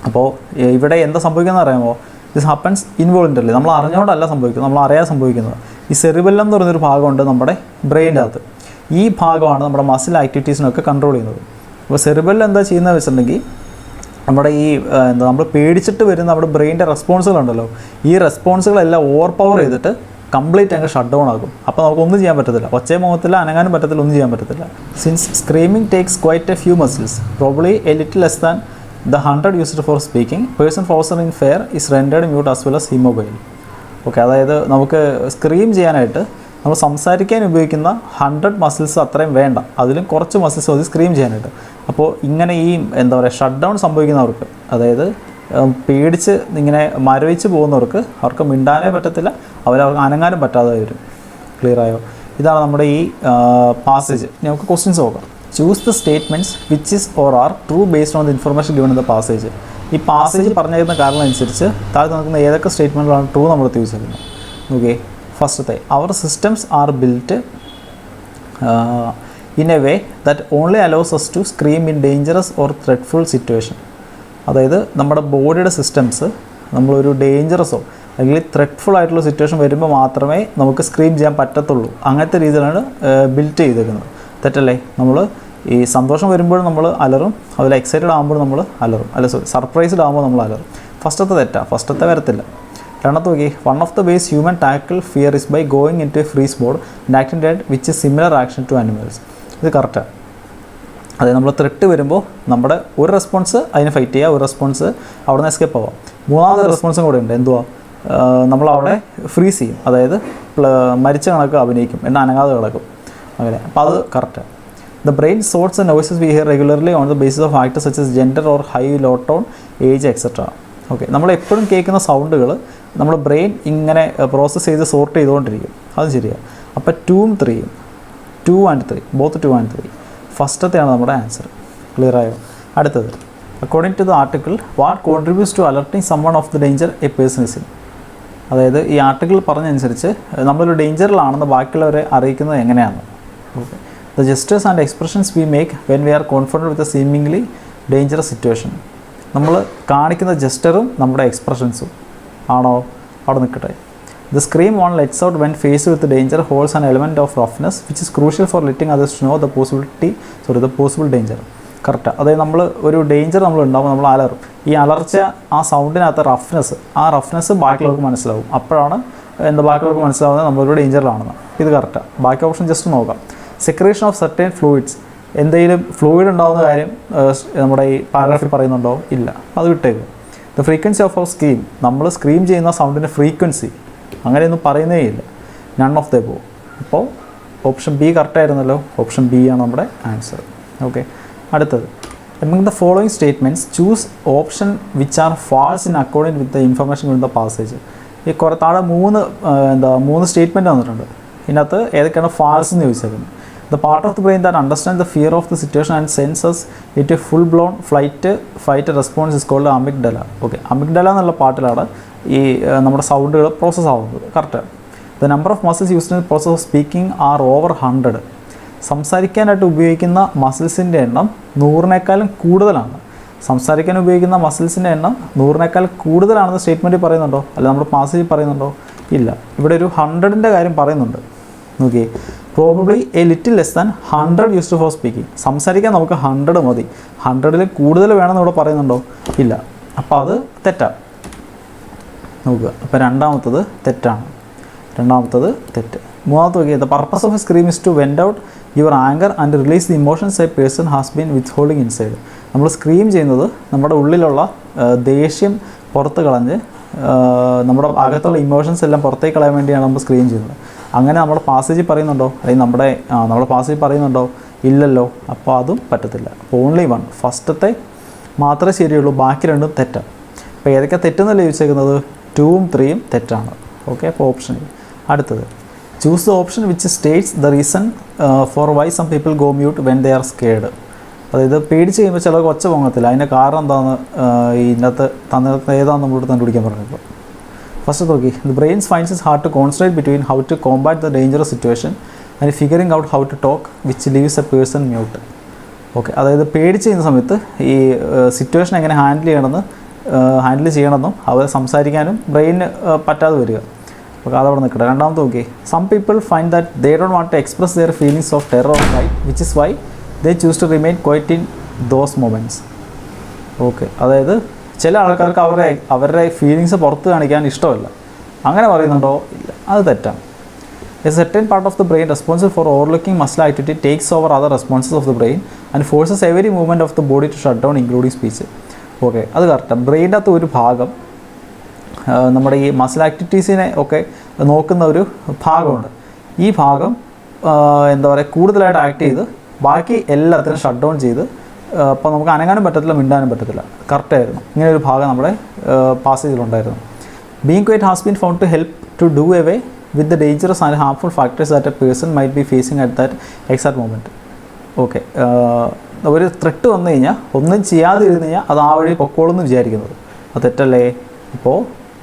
അപ്പോൾ ഇവിടെ എന്താ സംഭവിക്കുന്നത് അറിയാമോ? This happens involuntarily. നമ്മൾ അറിഞ്ഞുകൊണ്ടല്ല സംഭവിക്കുന്നത്, നമ്മൾ അറിയാതെ സംഭവിക്കുന്നത്. ഈ സെറിബെല്ലം എന്ന് പറയുന്നൊരു ഭാഗമുണ്ട് നമ്മുടെ ബ്രെയിൻ്റെ അകത്ത്. ഈ ഭാഗമാണ് നമ്മുടെ മസിൽ ആക്ടിവിറ്റീസിനൊക്കെ കൺട്രോൾ ചെയ്യുന്നത്. അപ്പോൾ സെറിബെല്ലം എന്താ ചെയ്യുന്നത് വെച്ചിട്ടുണ്ടെങ്കിൽ നമ്മുടെ ഈ നമ്മൾ പേടിച്ചിട്ട് വരുന്ന നമ്മുടെ ബ്രെയിൻ്റെ റെസ്പോൺസുകളുണ്ടല്ലോ, ഈ റെസ്പോൺസുകളെല്ലാം ഓവർ പവർ ചെയ്തിട്ട് കംപ്ലീറ്റ് അങ്ങ് ഷട്ട് ഡൗൺ ആകും. അപ്പോൾ നമുക്കൊന്നും ചെയ്യാൻ പറ്റത്തില്ല, ഒച്ചയും മുഖത്തില്ല, അനങ്ങാനും പറ്റത്തില്ല, ഒന്നും ചെയ്യാൻ പറ്റത്തില്ല. Since screaming takes quite A few muscles, probably A little less than the 100 used for speaking, person frozen in fear is rendered mute as well as immobile. Okay, അതായത് നമുക്ക് സ്ക്രീം ചെയ്യാനായിട്ട് നമ്മൾ സംസാരിക്കാൻ ഉപയോഗിക്കുന്ന 100 മസിൽസ് അത്രയും വേണ്ട, അതിലും കുറച്ച് മസിൽസ് മതി സ്ക്രീം ചെയ്യാനായിട്ട്. അപ്പോൾ ഇങ്ങനെ ഈ എന്താ പറയുക ഷട്ട് ഡൗൺ സംഭവിക്കുന്നവർക്ക്, അതായത് പേടിച്ച് ഇങ്ങനെ മരവിച്ച് പോകുന്നവർക്ക്, അവർക്ക് മിണ്ടാനേ പറ്റത്തില്ല, അവർക്ക് അനങ്ങാനും പറ്റാതെ വരും. ക്ലിയർ ആയോ? ഇതാണ് നമ്മുടെ ഈ പാസേജ്. നമുക്ക് ക്വസ്റ്റ്യൻസ് നോക്കാം. Choose the statements which is or are true based on the information given in the passage. ഈ പാസേജ് പറഞ്ഞിരുന്ന കാരണം അനുസരിച്ച് താഴെ നടക്കുന്ന ഏതൊക്കെ സ്റ്റേറ്റ്മെൻറ്റുകളാണ് ട്രൂ നമ്മൾ യൂസ് ചെയ്യുന്നത്. ഓക്കെ, ഫസ്റ്റത്തെ, our systems are built in a way that only allows us to scream in dangerous or threatful situation. അതായത് നമ്മുടെ ബോഡിയുടെ സിസ്റ്റംസ് നമ്മളൊരു ഡേഞ്ചറസോ അല്ലെങ്കിൽ ത്രെറ്റ്ഫുൾ ആയിട്ടുള്ള സിറ്റുവേഷൻ വരുമ്പോൾ മാത്രമേ നമുക്ക് സ്ക്രീം ചെയ്യാൻ പറ്റത്തുള്ളൂ. അങ്ങനത്തെ രീതിയിലാണ് ബിൽറ്റ് ചെയ്തേക്കുന്നത്. തെറ്റല്ലേ? നമ്മൾ ഈ സന്തോഷം വരുമ്പോഴും നമ്മൾ അലറും, അതിൽ എക്സൈറ്റഡ് ആകുമ്പോൾ നമ്മൾ അലറും, സർപ്രൈസ്ഡ് ആകുമ്പോൾ നമ്മൾ അലറും. ഫസ്റ്റത്തെ തെറ്റാ, ഫസ്റ്റത്തെ വരത്തില്ല. രണ്ടാമത്തെ നോക്കി, one of the ways human tackle fear is by going in to a freeze mode and acting dead which is similar action to animals. ഇത് കറക്റ്റാണ്. അതായത് നമ്മൾ ത്രെട്ട് വരുമ്പോൾ നമ്മുടെ ഒരു റെസ്പോൺസ് അതിന് ഫൈറ്റ് ചെയ്യുക, ഒരു റെസ്പോൺസ് അവിടെ നിന്ന് എസ്കേപ്പ് ആവാം. മൂന്നാമത്തെ റെസ്പോൺസും കൂടെ ഉണ്ട്. എന്തുവാ? നമ്മളവിടെ ഫ്രീസ് ചെയ്യും, അതായത് മരിച്ച കണക്ക് അഭിനയിക്കും, എന്നാൽ അനങ്ങാതെ കിടക്കും. അങ്ങനെ. അപ്പോൾ അത് കറക്റ്റാണ്. The brain sorts and noises we hear regularly on the basis of factors such as gender or high low tone, age etcetera. Okay, നമ്മളെപ്പോഴും കേൾക്കുന്ന സൗണ്ടുകൾ നമ്മുടെ ബ്രെയിൻ ഇങ്ങനെ പ്രോസസ്സ് ചെയ്ത് സോർട്ട് ചെയ്തുകൊണ്ടിരിക്കും. അത് ശരിയാണ്. അപ്പോൾ 2ഉം 3ഉം 2 and 3 ബോത്ത് 2 and 3 ഫസ്റ്റത്തെയാണ് നമ്മുടെ ആൻസർ. ക്ലിയർ ആയോ? അടുത്തത്, according to the article what contributes to alerting someone of the danger a person is in. അതായത് ഈ ആർട്ടിക്കിൾ പറഞ്ഞനുസരിച്ച് നമ്മളൊരു ഡേഞ്ചറിലാണെന്ന് ബാക്കിയുള്ളവരെ അറിയിക്കുന്നത് എങ്ങനെയാണ്? Okay, the gestures and expressions we make when we are confident with a seemingly dangerous situation. നമ്മൾ കാണിക്കുന്ന ജസ്റ്ററും നമ്മുടെ എക്സ്പ്രഷൻസും ആണോ? അവിടെ നിൽക്കട്ടെ. The scream on lets out when face with danger holds an element of roughness which is crucial for letting others to know the possible danger. Correct. അതായത് നമ്മൾ ഒരു ഡേഞ്ചർ നമ്മൾ ഉണ്ടാകുമ്പോൾ നമ്മൾ അലറും. ഈ അലർച്ച, ആ സൗണ്ടിനകത്ത് ആ റഫ്നെസ് ബാക്കിയുള്ളവർക്ക് മനസ്സിലാവും. അപ്പോഴാണ് ബാക്കിയുള്ളവർക്ക് മനസ്സിലാവുന്നത് നമ്മളൊരു ഡേഞ്ചറിലാണെന്ന്. ഇത് കറക്റ്റാണ്. ബാക്കി ഓപ്ഷൻ ജസ്റ്റ് നോക്കാം. സെക്രീഷൻ ഓഫ് സർട്ടൈൻ ഫ്ലൂയിഡ്സ്, എന്തെങ്കിലും ഫ്ലൂയിഡ് ഉണ്ടാകുന്ന കാര്യം നമ്മുടെ ഈ പാരഗ്രാഫിൽ പറയുന്നുണ്ടോ? ഇല്ല, അത് വിട്ടേക്കും. The frequency of our scream, നമ്മൾ സ്ക്രീം ചെയ്യുന്ന സൗണ്ടിൻ്റെ ഫ്രീക്വൻസി അങ്ങനെയൊന്നും പറയുന്നേ ഇല്ല. None of the above. അപ്പോൾ ഓപ്ഷൻ ബി കറക്റ്റായിരുന്നല്ലോ. ഓപ്ഷൻ ബി ആണ് നമ്മുടെ ആൻസർ. ഓക്കെ, അടുത്തത്, among the following statements choose option which are false in accordance with the information in the passage. ഈ താഴെ മൂന്ന് സ്റ്റേറ്റ്മെൻറ്റ് വന്നിട്ടുണ്ട്. ഇതിനകത്ത് ഏതൊക്കെയാണ് ഫാൾസ് എന്ന് ചോദിച്ചേക്കുന്നത്. The part of the brain that understand the fear of the situation and senses it a full blown fight response is called amygdala. Okay, amygdala എന്നുള്ള പാർട്ടിലാണ് ഈ നമ്മുടെ സൗണ്ടുകൾ പ്രോസസ്സ് ആവുന്നത്. Correct. The number of muscles used in process of speaking are over 100. സംസാരിക്കാനായിട്ട് ഉപയോഗിക്കുന്ന മസിൽസിൻ്റെ എണ്ണം 100-നേക്കാളും കൂടുതലാണ്. സംസാരിക്കാൻ ഉപയോഗിക്കുന്ന മസിൽസിൻ്റെ എണ്ണം 100-നേക്കാൾ കൂടുതലാണെന്ന് സ്റ്റേറ്റ്മെൻറ്റിൽ പറയുന്നുണ്ടോ? അല്ല നമ്മുടെ പാസേജിൽ പറയുന്നുണ്ടോ? ഇല്ല. ഇവിടെ ഒരു 100ൻ്റെ കാര്യം പറയുന്നുണ്ട്. നോക്കിയേ, probably A little less than 100 used for speaking. സംസാരിക്കാൻ നമുക്ക് 100 മതി. 100ൽ കൂടുതൽ വേണമെന്ന് ഇവിടെ പറയുന്നുണ്ടോ? ഇല്ല. അപ്പോൾ അത് തെറ്റാണ്. നോക്കുക. അപ്പോൾ രണ്ടാമത്തത് തെറ്റാണ്. തെറ്റ്. മൂന്നാമത്തെ നോക്കിയാൽ the purpose of a scream is to vent out your anger and release the emotions a person has been with holding inside. നമ്മൾ സ്ക്രീം ചെയ്യുന്നത് നമ്മുടെ ഉള്ളിലുള്ള ദേഷ്യം പുറത്ത് കളഞ്ഞ് നമ്മുടെ അകത്തുള്ള ഇമോഷൻസ് എല്ലാം പുറത്തേക്ക് കളയാൻ വേണ്ടിയാണ് നമ്മൾ സ്ക്രീം ചെയ്യുന്നത്. അങ്ങനെ നമ്മുടെ പാസേജ് പറയുന്നുണ്ടോ, അല്ലെങ്കിൽ നമ്മുടെ പാസേജ് പറയുന്നുണ്ടോ? ഇല്ലല്ലോ. അപ്പോൾ അതും പറ്റത്തില്ല. അപ്പോൾ ഓൺലി വൺ, ഫസ്റ്റത്തെ മാത്രമേ ശരിയുള്ളൂ, ബാക്കി രണ്ടും തെറ്റാണ്. അപ്പോൾ ഏതൊക്കെ തെറ്റെന്നല്ലേ ചോദിച്ചേക്കുന്നത്? 2ഉം 3ഉം തെറ്റാണ്. ഓക്കെ, അപ്പോൾ ഓപ്ഷൻ. അടുത്തത് choose the option which states the reason for why some people go mute when they are scared. അതായത് പേടിച്ച് കഴിയുമ്പോൾ ചിലർക്ക് ഒച്ച പൊങ്ങത്തില്ല. അതിൻ്റെ കാരണം എന്താണെന്ന് ഇതിനകത്ത് തന്നിടത്ത് ഏതാണെന്ന് നമ്മളോട് കണ്ടുപിടിക്കാൻ പറഞ്ഞപ്പോൾ. ഫസ്റ്റ് നോക്കി, the brains finds its hard to concentrate between how to combat the dangerous situation and figuring out how to talk which leaves a person mute. Okay, അതായത് പേടിച്ച് ചെയ്യുന്ന സമയത്ത് ഈ സിറ്റുവേഷൻ എങ്ങനെ ഹാൻഡിൽ ചെയ്യണമെന്നും അവർ സംസാരിക്കാനും ബ്രെയിനിന് പറ്റാതെ വരിക. അപ്പോൾ അതവിടെ നിൽക്കട്ടെ. രണ്ടാമത്തെ നോക്കി, some people find that they don't want to express their feelings of terror of fright which is why they choose to remain quiet in those moments. Okay, അതായത് ചില ആൾക്കാർക്ക് അവരുടെ ഫീലിങ്സ് പുറത്ത് കാണിക്കാൻ ഇഷ്ടമല്ല. അങ്ങനെ പറയുന്നുണ്ടോ? ഇല്ല, അത് തെറ്റാണ്. A certain part of the brain responsible for overlooking muscle activity takes over other responses of the brain and forces every movement of the body to shut down including speech. Okay, അത് കറക്റ്റാണ്. ബ്രെയിൻ്റെ അകത്ത് ഒരു ഭാഗം നമ്മുടെ ഈ muscle ആക്ടിവിറ്റീസിനെ ഒക്കെ നോക്കുന്ന ഒരു ഭാഗമുണ്ട്. ഈ ഭാഗം എന്താ പറയുക, കൂടുതലായിട്ട് ആക്ട് ചെയ്ത് ബാക്കി എല്ലാത്തിനും ഷട്ട് ഡൗൺ ചെയ്ത് അപ്പോൾ നമുക്ക് അനങ്ങാനും പറ്റത്തില്ല, മിണ്ടാനും പറ്റത്തില്ല. കറക്റ്റായിരുന്നു. ഇങ്ങനെ ഒരു ഭാഗം നമ്മുടെ പാസേജിലുണ്ടായിരുന്നു. Being quiet has been found to help to do away with the dangerous and harmful factors that a person might be facing at that exact moment. Okay, ഒരു ത്രെട്ട് വന്നു കഴിഞ്ഞാൽ ഒന്നും ചെയ്യാതെ ഇരുന്ന് കഴിഞ്ഞാൽ അത് ആ വഴി പൊക്കോളെന്ന് വിചാരിക്കുന്നത് അത് തെറ്റല്ലേ? ഇപ്പോൾ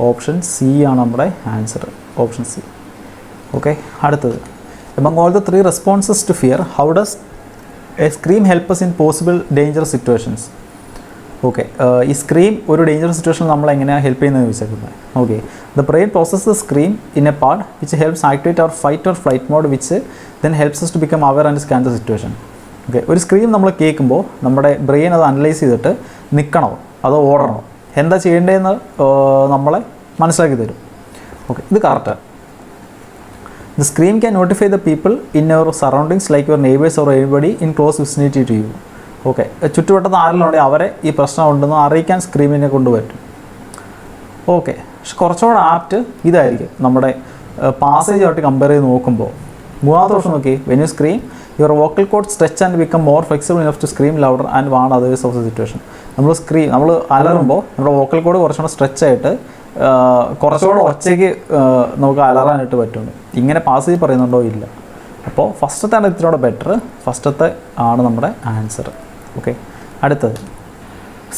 ഓപ്ഷൻ സി ആണ് നമ്മുടെ ആൻസർ. Option C. ഓക്കെ, അടുത്തത്, among all the 3 responses to fear, how does a scream help us in possible dangerous situations? Okay, ഈ സ്ക്രീം ഒരു ഡേഞ്ചറസ് സിറ്റുവേഷനിൽ നമ്മൾ എങ്ങനെയാണ് ഹെൽപ്പ് ചെയ്യുന്നത് ചോദിച്ചേക്കുന്നത്. Okay, the brain process the scream in a part which helps activate our fight or flight mode which then helps us to become aware and scan the situation. Okay, ഒരു scream നമ്മൾ കേൾക്കുമ്പോൾ നമ്മുടെ brain അത് analyse ചെയ്തിട്ട് നിൽക്കണോ അതോ ഓടണോ, എന്താ ചെയ്യേണ്ടതെന്ന് നമ്മളെ മനസ്സിലാക്കി തരും. ഓക്കെ, ഇത് കറക്റ്റാണ്. The scream can notify the people in your surroundings like your neighbors or anybody in close vicinity to you. Okay, ചുറ്റുവട്ടത്ത് ആരെങ്കിലും അവരെ ഈ പ്രശ്നം ഉണ്ടെന്ന് അറിയിക്കാൻ സ്ക്രീമിനെ കൊണ്ടുപറ്റും. ഓക്കെ, പക്ഷെ കുറച്ചുകൂടെ ആപ്റ്റ് ഇതായിരിക്കും നമ്മുടെ പാസേജായിട്ട് കമ്പയർ ചെയ്ത് നോക്കുമ്പോൾ. മൂന്നാമത്തെ ഓപ്ഷൻ നോക്കി, when you scream your vocal cord stretch and become more flexible enough to scream louder and warn others of the situation. നമ്മൾ അലറുമ്പോൾ നമ്മുടെ വോക്കൽ കോഡ് കുറച്ചുകൂടെ സ്ട്രെച്ച് ആയിട്ട് കുറച്ചുകൂടെ ഒച്ചയ്ക്ക് നമുക്ക് അലറാനായിട്ട് പറ്റുന്നു. ഇങ്ങനെ പാസേജ് പറയുന്നുണ്ടോ? ഇല്ല. അപ്പോൾ ഫസ്റ്റത്തെയാണ് ഇത്തിരിയോടെ ബെറ്റർ. ഫസ്റ്റത്തെ ആണ് നമ്മുടെ ആൻസർ. ഓക്കെ, അടുത്തത്,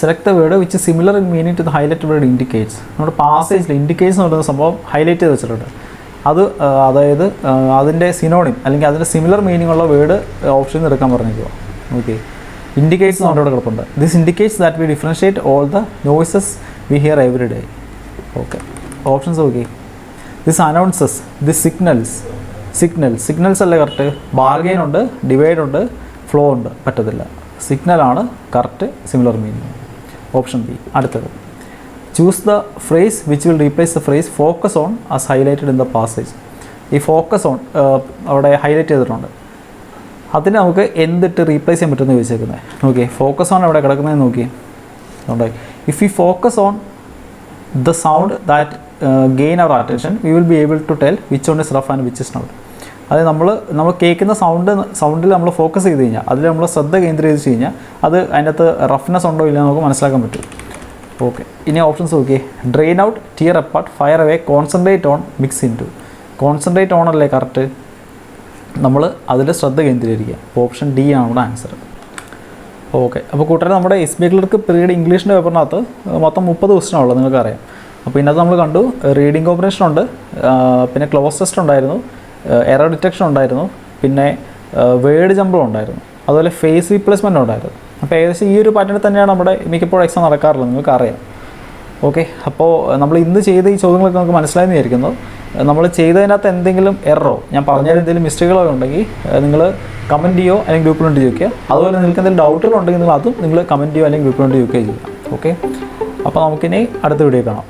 select the word which similar in meaning to the highlight word indicates. നമ്മുടെ പാസേജിൽ ഇൻഡിക്കേറ്റ്സ് എന്ന് പറയുന്ന സംഭവം ഹൈലൈറ്റ് ചെയ്ത് വെച്ചിട്ടുണ്ട്. അത് അതായത് അതിൻ്റെ സിനോണിം അല്ലെങ്കിൽ അതിൻ്റെ സിമിലർ മീനിങ് ഉള്ള വേർഡ് ഓപ്ഷനിൽ നിന്ന് എടുക്കാൻ പറഞ്ഞിരിക്കുക. ഓക്കെ, ഇൻഡിക്കേറ്റ്സ് നമ്മുടെ ഇവിടെ കിടപ്പുണ്ട്. This indicates that we differentiate all the noises we hear every day. Okay, options നോക്കി, ദിസ് അനൗൺസസ്, ദിസ് സിഗ്നൽസ് അല്ലേ കറക്റ്റ്. ബാർഗെയിൻ ഉണ്ട്, ഡിവൈഡ് ഉണ്ട്, ഫ്ലോ ഉണ്ട്, പറ്റത്തില്ല. സിഗ്നലാണ് correct similar meaning. Option B. അടുത്തത്, choose the phrase which will replace the phrase focus on as highlighted in the passage. ഈ focus on അവിടെ ഹൈലൈറ്റ് ചെയ്തിട്ടുണ്ട്. അതിന് നമുക്ക് എന്തിട്ട് റീപ്ലേസ് ചെയ്യാൻ പറ്റുമെന്ന് ചോദിച്ചേക്കുന്നത്. ഓക്കെ, ഫോക്കസ് ഓൺ എവിടെ കിടക്കുന്നതെന്ന് നോക്കി. If you focus on the sound that gain our attention, we will be able to tell which one is rough and which is not. അതായത് നമ്മൾ കേൾക്കുന്ന സൗണ്ടിൽ നമ്മൾ ഫോക്കസ് ചെയ്ത് കഴിഞ്ഞാൽ, അതിൽ നമ്മൾ ശ്രദ്ധ കേന്ദ്രീകരിച്ച് കഴിഞ്ഞാൽ അത് അതിനകത്ത് റഫ്നെസ് ഉണ്ടോ ഇല്ല നമുക്ക് മനസ്സിലാക്കാൻ പറ്റും. ഓക്കെ, ഇനി ഓപ്ഷൻസ് നോക്കി, drain out, tear apart, fire away, concentrate on, mix in to. Concentrate on അല്ലേ കറക്റ്റ്. നമ്മൾ അതിൽ ശ്രദ്ധ കേന്ദ്രീകരിക്കുക. ഓപ്ഷൻ ഡി ആണ് നമ്മുടെ ആൻസർ. ഓക്കെ, അപ്പോൾ കൂട്ടുകാരെ, നമ്മുടെ SBI CLERK പീരീഡ് ഇംഗ്ലീഷിൻ്റെ പേപ്പറിനകത്ത് മൊത്തം 30 ക്വസ്റ്റ്യൻ നിങ്ങൾക്ക് അറിയാം. അപ്പോൾ ഇതിനകത്ത് നമ്മൾ കണ്ടു റീഡിംഗ് കോമ്പ്രിഹെൻഷൻ ഉണ്ട്, പിന്നെ ക്ലോസ് ടെസ്റ്റ് ഉണ്ടായിരുന്നു, എറർ ഡിറ്റക്ഷൻ ഉണ്ടായിരുന്നു, പിന്നെ വേർഡ് ജമ്പൾ ഉണ്ടായിരുന്നു, അതുപോലെ ഫേസ് റീപ്ലേസ്മെൻറ്റ് ഉണ്ടായിരുന്നു. അപ്പോൾ ഏകദേശം ഈ ഒരു പാറ്റേണിൽ തന്നെയാണ് നമ്മുടെ മിക്കപ്പോഴും എക്സാം നടക്കാറുള്ളത്, നിങ്ങൾക്ക് അറിയാം. ഓക്കെ, അപ്പോൾ നമ്മൾ ഇന്ന് ചെയ്ത ഈ ചോദ്യങ്ങളൊക്കെ നമുക്ക് മനസ്സിലായെന്ന് വിചാരിക്കുന്നു. നമ്മൾ ചെയ്തതിനകത്ത് എന്തെങ്കിലും എററോ ഞാൻ പറഞ്ഞാൽ എന്തെങ്കിലും മിസ്റ്റേക്കുകളോ ഉണ്ടെങ്കിൽ നിങ്ങൾ കമൻറ്റ് ചെയ്യുകയോ അല്ലെങ്കിൽ ഗ്രൂപ്പിലുണ്ട് ചോദിക്കുക. അതുപോലെ നിങ്ങൾക്ക് എന്തെങ്കിലും ഡൗട്ടുകളുണ്ടെങ്കിൽ നിങ്ങൾ അതും നിങ്ങൾ കമൻറ്റ് ചെയ്യുകയോ അല്ലെങ്കിൽ ഗ്രൂപ്പിലുണ്ട് ചോദിക്കുകയോ ചെയ്യുക. ഓക്കെ, അപ്പോൾ നമുക്കിനി അടുത്ത വീഡിയോ കാണാം.